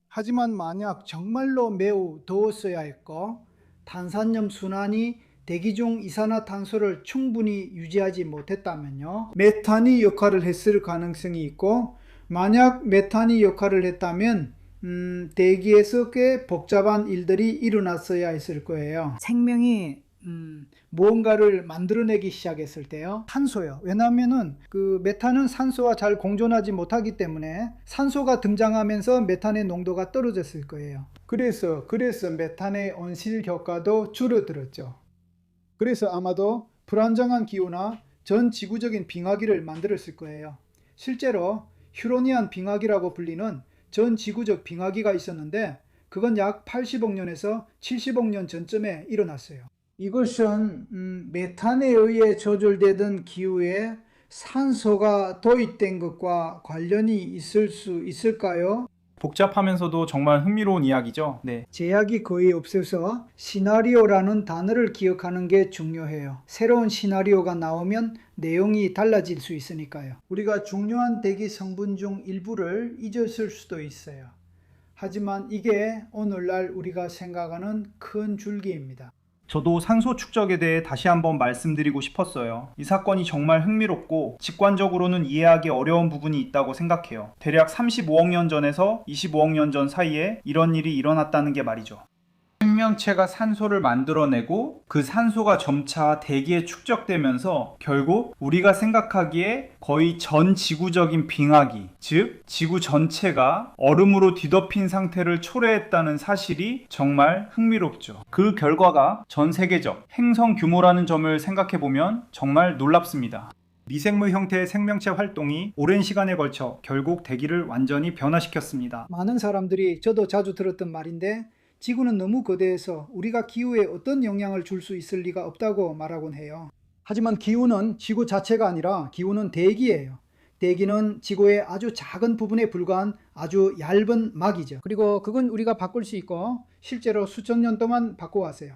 하지만 만약 정말로 매우 더웠어야 했고 탄산염 순환이 대기 중 이산화탄소를 충분히 유지하지 못했다면요, 메탄이 역할을 했을 가능성이 있고, 만약 메탄이 역할을 했다면 대기에서 꽤 복잡한 일들이 일어났어야 했을 거예요. 생명이 무언가를 만들어내기 시작했을 때요, 산소요. 왜냐하면은 그 메탄은 산소와 잘 공존하지 못하기 때문에 산소가 등장하면서 메탄의 농도가 떨어졌을 거예요. 그래서 메탄의 온실 효과도 줄어들었죠. 그래서 아마도 불안정한 기후나 전 지구적인 빙하기를 만들었을 거예요. 실제로 휴로니안 빙하기라고 불리는 전 지구적 빙하기가 있었는데 그건 약 80억 년에서 70억 년 전쯤에 일어났어요. 이것은 메탄에 의해 조절되던 기후에 산소가 도입된 것과 관련이 있을 수 있을까요? 복잡하면서도 정말 흥미로운 이야기죠. 네. 제약이 거의 없어서 시나리오라는 단어를 기억하는 게 중요해요. 새로운 시나리오가 나오면 내용이 달라질 수 있으니까요. 우리가 중요한 대기 성분 중 일부를 잊었을 수도 있어요. 하지만 이게 오늘날 우리가 생각하는 큰 줄기입니다. 저도 산소 축적에 대해 다시 한번 말씀드리고 싶었어요. 이 사건이 정말 흥미롭고 직관적으로는 이해하기 어려운 부분이 있다고 생각해요. 대략 35억 년 전에서 25억 년 전 사이에 이런 일이 일어났다는 게 말이죠. 생명체가 산소를 만들어내고 그 산소가 점차 대기에 축적되면서 결국 우리가 생각하기에 거의 전 지구적인 빙하기, 즉 지구 전체가 얼음으로 뒤덮인 상태를 초래했다는 사실이 정말 흥미롭죠. 그 결과가 전 세계적 행성 규모라는 점을 생각해보면 정말 놀랍습니다. 미생물 형태의 생명체 활동이 오랜 시간에 걸쳐 결국 대기를 완전히 변화시켰습니다. 많은 사람들이, 저도 자주 들었던 말인데, 지구는 너무 거대해서 우리가 기후에 어떤 영향을 줄 수 있을 리가 없다고 말하곤 해요. 하지만 기후는 지구 자체가 아니라 기후는 대기예요. 대기는 지구의 아주 작은 부분에 불과한 아주 얇은 막이죠. 그리고 그건 우리가 바꿀 수 있고 실제로 수천 년 동안 바꿔왔어요.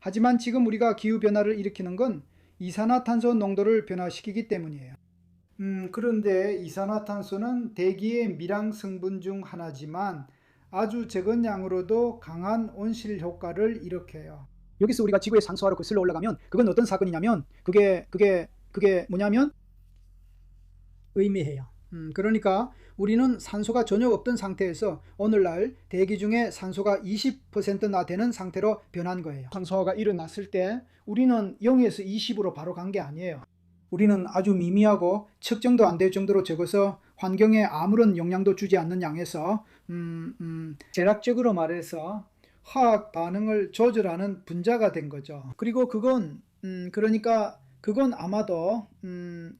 하지만 지금 우리가 기후 변화를 일으키는 건 이산화탄소 농도를 변화시키기 때문이에요. 그런데 이산화탄소는 대기의 미량 성분 중 하나지만 아주 적은 양으로도 강한 온실 효과를 일으켜요. 여기서 우리가 지구의 산소하로 거슬러 올라가면 그건 어떤 사건이냐면 그게 뭐냐면 의미해요. 그러니까 우리는 산소가 전혀 없던 상태에서 오늘날 대기 중에 산소가 20%나 되는 상태로 변한 거예요. 산소가 일어났을 때 우리는 0에서 20으로 바로 간 게 아니에요. 우리는 아주 미미하고 측정도 안 될 정도로 적어서 환경에 아무런 영향도 주지 않는 양에서 대략적으로 말해서 화학 반응을 조절하는 분자가 된 거죠. 그리고 그건 아마도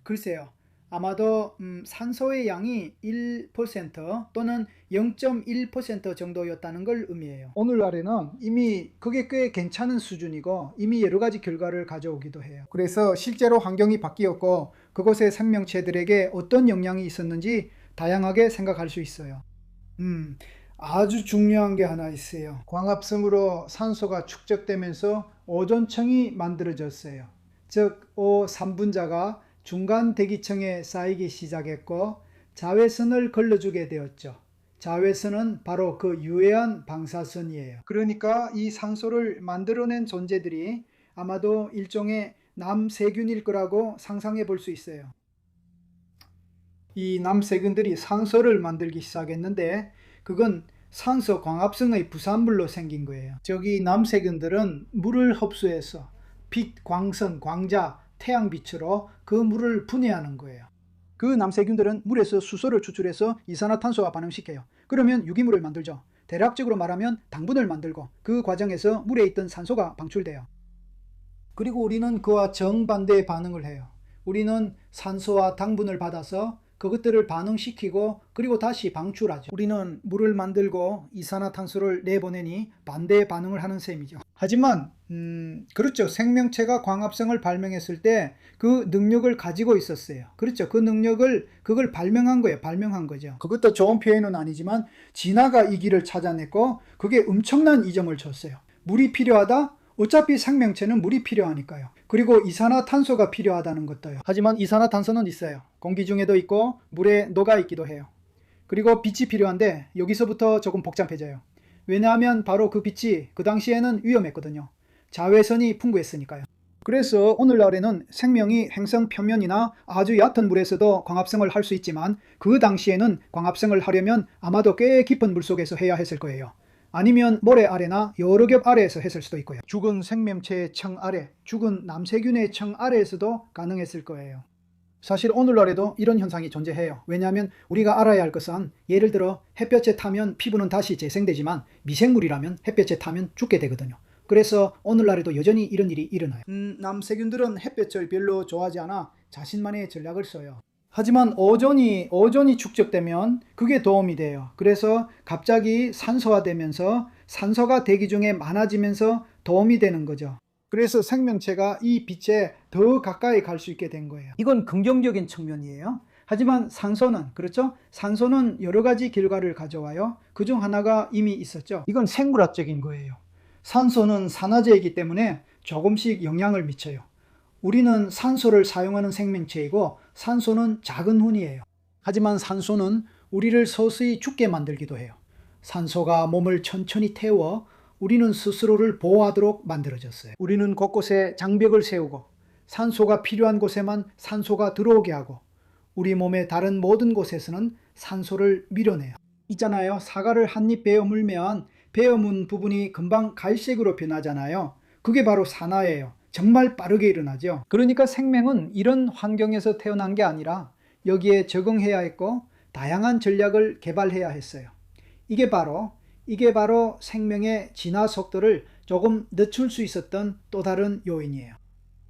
글쎄요. 아마도 산소의 양이 1% 또는 0.1% 정도였다는 걸 의미해요. 오늘날에는 이미 그게 꽤 괜찮은 수준이고 이미 여러 가지 결과를 가져오기도 해요. 그래서 실제로 환경이 바뀌었고 그곳의 생명체들에게 어떤 영향이 있었는지 다양하게 생각할 수 있어요. 아주 중요한 게 하나 있어요. 광합성으로 산소가 축적되면서 오존층이 만들어졌어요. 즉 O3분자가 중간 대기층에 쌓이기 시작했고 자외선을 걸러주게 되었죠. 자외선은 바로 그 유해한 방사선이에요. 그러니까 이 산소를 만들어낸 존재들이 아마도 일종의 남세균일 거라고 상상해 볼 수 있어요. 이 남세균들이 산소를 만들기 시작했는데 그건 산소 광합성의 부산물로 생긴 거예요. 저기 남세균들은 물을 흡수해서 빛, 광선, 광자, 태양빛으로 그 물을 분해하는 거예요. 그 남세균들은 물에서 수소를 추출해서 이산화탄소와 반응시켜요. 그러면 유기물을 만들죠. 대략적으로 말하면 당분을 만들고 그 과정에서 물에 있던 산소가 방출돼요. 그리고 우리는 그와 정반대의 반응을 해요. 우리는 산소와 당분을 받아서 그것들을 반응시키고 그리고 다시 방출하죠. 우리는 물을 만들고 이산화탄소를 내보내니 반대의 반응을 하는 셈이죠. 하지만 그렇죠. 생명체가 광합성을 발명했을 때 그 능력을 가지고 있었어요. 그렇죠. 그걸 발명한 거예요. 발명한 거죠. 그것도 좋은 표현은 아니지만 진화가 이 길을 찾아냈고 그게 엄청난 이점을 줬어요. 물이 필요하다? 어차피 생명체는 물이 필요하니까요. 그리고 이산화탄소가 필요하다는 것도요. 하지만 이산화탄소는 있어요. 공기 중에도 있고 물에 녹아 있기도 해요. 그리고 빛이 필요한데 여기서부터 조금 복잡해져요. 왜냐하면 바로 그 빛이 그 당시에는 위험했거든요. 자외선이 풍부했으니까요. 그래서 오늘날에는 생명이 행성 표면이나 아주 얕은 물에서도 광합성을 할 수 있지만 그 당시에는 광합성을 하려면 아마도 꽤 깊은 물속에서 해야 했을 거예요. 아니면 모래 아래나 여러 겹 아래에서 했을 수도 있고요. 죽은 생명체의 청 아래, 죽은 남세균의 청 아래에서도 가능했을 거예요. 사실 오늘날에도 이런 현상이 존재해요. 왜냐하면 우리가 알아야 할 것은 예를 들어 햇볕에 타면 피부는 다시 재생되지만 미생물이라면 햇볕에 타면 죽게 되거든요. 그래서 오늘날에도 여전히 이런 일이 일어나요. 남세균들은 햇볕을 별로 좋아하지 않아 자신만의 전략을 써요. 하지만 오존이 축적되면 그게 도움이 돼요. 그래서 갑자기 산소화되면서 산소가 대기 중에 많아지면서 도움이 되는 거죠. 그래서 생명체가 이 빛에 더 가까이 갈 수 있게 된 거예요. 이건 긍정적인 측면이에요. 하지만 산소는 그렇죠? 산소는 여러 가지 결과를 가져와요. 그중 하나가 이미 있었죠. 이건 생물학적인 거예요. 산소는 산화제이기 때문에 조금씩 영향을 미쳐요. 우리는 산소를 사용하는 생명체이고 산소는 작은 혼이에요. 하지만 산소는 우리를 서서히 죽게 만들기도 해요. 산소가 몸을 천천히 태워 우리는 스스로를 보호하도록 만들어졌어요. 우리는 곳곳에 장벽을 세우고 산소가 필요한 곳에만 산소가 들어오게 하고 우리 몸의 다른 모든 곳에서는 산소를 밀어내요. 있잖아요. 사과를 한 입 베어 물면 베어 문 부분이 금방 갈색으로 변하잖아요. 그게 바로 산화예요. 정말 빠르게 일어나죠. 그러니까 생명은 이런 환경에서 태어난 게 아니라 여기에 적응해야 했고 다양한 전략을 개발해야 했어요. 이게 바로 생명의 진화 속도를 조금 늦출 수 있었던 또 다른 요인이에요.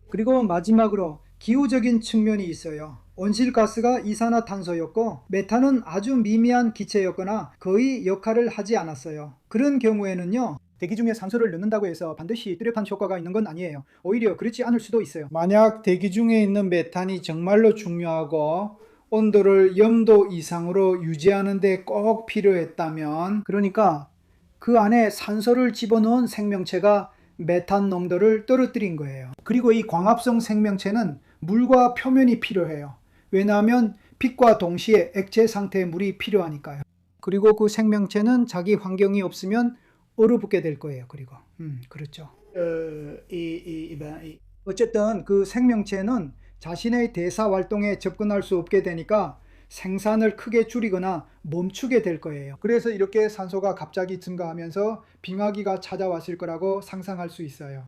그리고 마지막으로 기후적인 측면이 있어요. 온실가스가 이산화탄소였고 메탄은 아주 미미한 기체였거나 거의 역할을 하지 않았어요. 그런 경우에는요. 대기 중에 산소를 넣는다고 해서 반드시 뚜렷한 효과가 있는 건 아니에요. 오히려 그렇지 않을 수도 있어요. 만약 대기 중에 있는 메탄이 정말로 중요하고 온도를 0도 이상으로 유지하는 데 꼭 필요했다면 그러니까 그 안에 산소를 집어넣은 생명체가 메탄 농도를 떨어뜨린 거예요. 그리고 이 광합성 생명체는 물과 표면이 필요해요. 왜냐하면 빛과 동시에 액체 상태의 물이 필요하니까요. 그리고 그 생명체는 자기 환경이 없으면 얼어붙게 될 거예요. 그리고 그렇죠. 어쨌든 그 생명체는 자신의 대사 활동에 접근할 수 없게 되니까 생산을 크게 줄이거나 멈추게 될 거예요. 그래서 이렇게 산소가 갑자기 증가하면서 빙하기가 찾아왔을 거라고 상상할 수 있어요.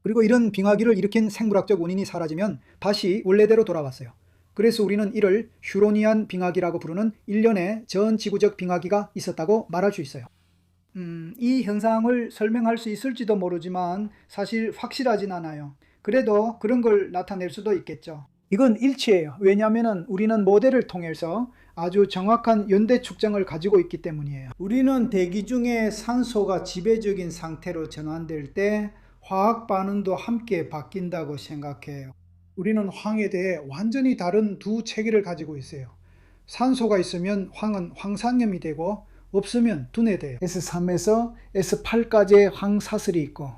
그리고 이런 빙하기를 일으킨 생물학적 원인이 사라지면 다시 원래대로 돌아왔어요. 그래서 우리는 이를 휴로니안 빙하기라고 부르는 일련의 전 지구적 빙하기가 있었다고 말할 수 있어요. 이 현상을 설명할 수 있을지도 모르지만 사실 확실하진 않아요. 그래도 그런 걸 나타낼 수도 있겠죠. 이건 일치예요. 왜냐하면 우리는 모델을 통해서 아주 정확한 연대 측정을 가지고 있기 때문이에요. 우리는 대기 중에 산소가 지배적인 상태로 전환될 때 화학 반응도 함께 바뀐다고 생각해요. 우리는 황에 대해 완전히 다른 두 체계를 가지고 있어요. 산소가 있으면 황은 황산염이 되고 없으면 둔해돼요. S3에서 S8까지의 황사슬이 있고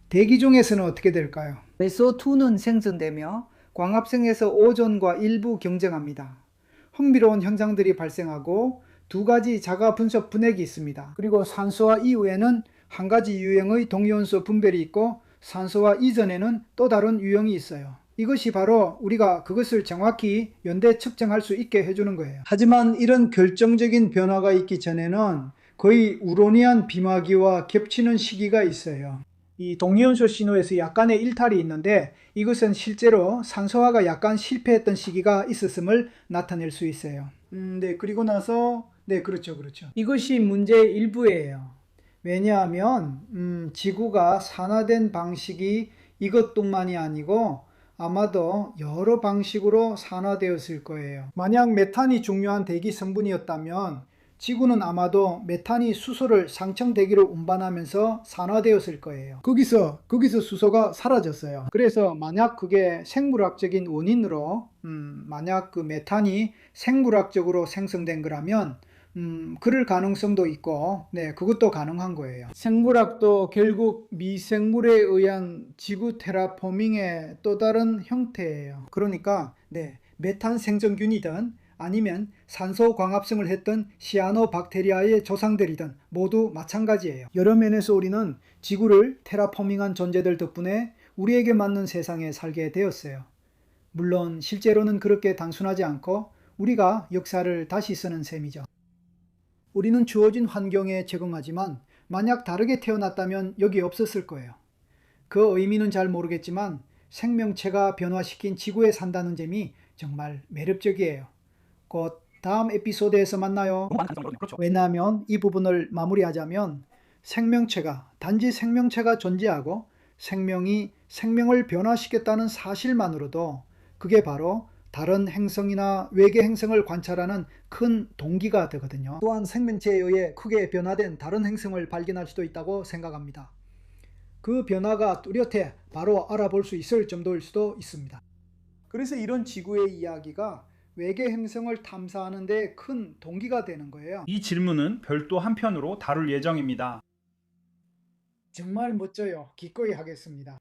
대기 중에서는 어떻게 될까요? SO2는 생성되며 광합성에서 오존과 일부 경쟁합니다. 흥미로운 현상들이 발생하고 두 가지 자가 분석 분해기 있습니다. 그리고 산소와 이후에는 한 가지 유형의 동위원소 분별이 있고 산소와 이전에는 또 다른 유형이 있어요. 이것이 바로 우리가 그것을 정확히 연대 측정할 수 있게 해주는 거예요. 하지만 이런 결정적인 변화가 있기 전에는 거의 우로니안 비마기와 겹치는 시기가 있어요. 이 동위원소 신호에서 약간의 일탈이 있는데 이것은 실제로 산소화가 약간 실패했던 시기가 있었음을 나타낼 수 있어요. 네, 그리고 나서 그렇죠. 이것이 문제의 일부예요. 왜냐하면 지구가 산화된 방식이 이것뿐만이 아니고 아마도 여러 방식으로 산화되었을 거예요. 만약 메탄이 중요한 대기 성분이었다면 지구는 아마도 메탄이 수소를 상층대기로 운반하면서 산화되었을 거예요. 거기서 수소가 사라졌어요. 그래서 만약 그게 생물학적인 원인으로 만약 그 메탄이 생물학적으로 생성된 거라면 그럴 가능성도 있고 그것도 가능한 거예요. 생물학도 결국 미생물에 의한 지구 테라포밍의 또 다른 형태예요. 그러니까 메탄 생성균이든 아니면 산소 광합성을 했던 시아노박테리아의 조상들이든 모두 마찬가지예요. 여러 면에서 우리는 지구를 테라포밍한 존재들 덕분에 우리에게 맞는 세상에 살게 되었어요. 물론 실제로는 그렇게 단순하지 않고 우리가 역사를 다시 쓰는 셈이죠. 우리는 주어진 환경에 적응하지만 만약 다르게 태어났다면 여기 없었을 거예요. 그 의미는 잘 모르겠지만 생명체가 변화시킨 지구에 산다는 점이 정말 매력적이에요. 곧 다음 에피소드에서 만나요. 왜냐하면 이 부분을 마무리하자면 생명체가 단지 생명체가 존재하고 생명이 생명을 변화시켰다는 사실만으로도 그게 바로 다른 행성이나 외계 행성을 관찰하는 큰 동기가 되거든요. 또한 생명체에 의해 크게 변화된 다른 행성을 발견할 수도 있다고 생각합니다. 그 변화가 뚜렷해 바로 알아볼 수 있을 정도일 수도 있습니다. 그래서 이런 지구의 이야기가 외계 행성을 탐사하는 데 큰 동기가 되는 거예요. 이 질문은 별도 한 편으로 다룰 예정입니다. 정말 멋져요. 기꺼이 하겠습니다.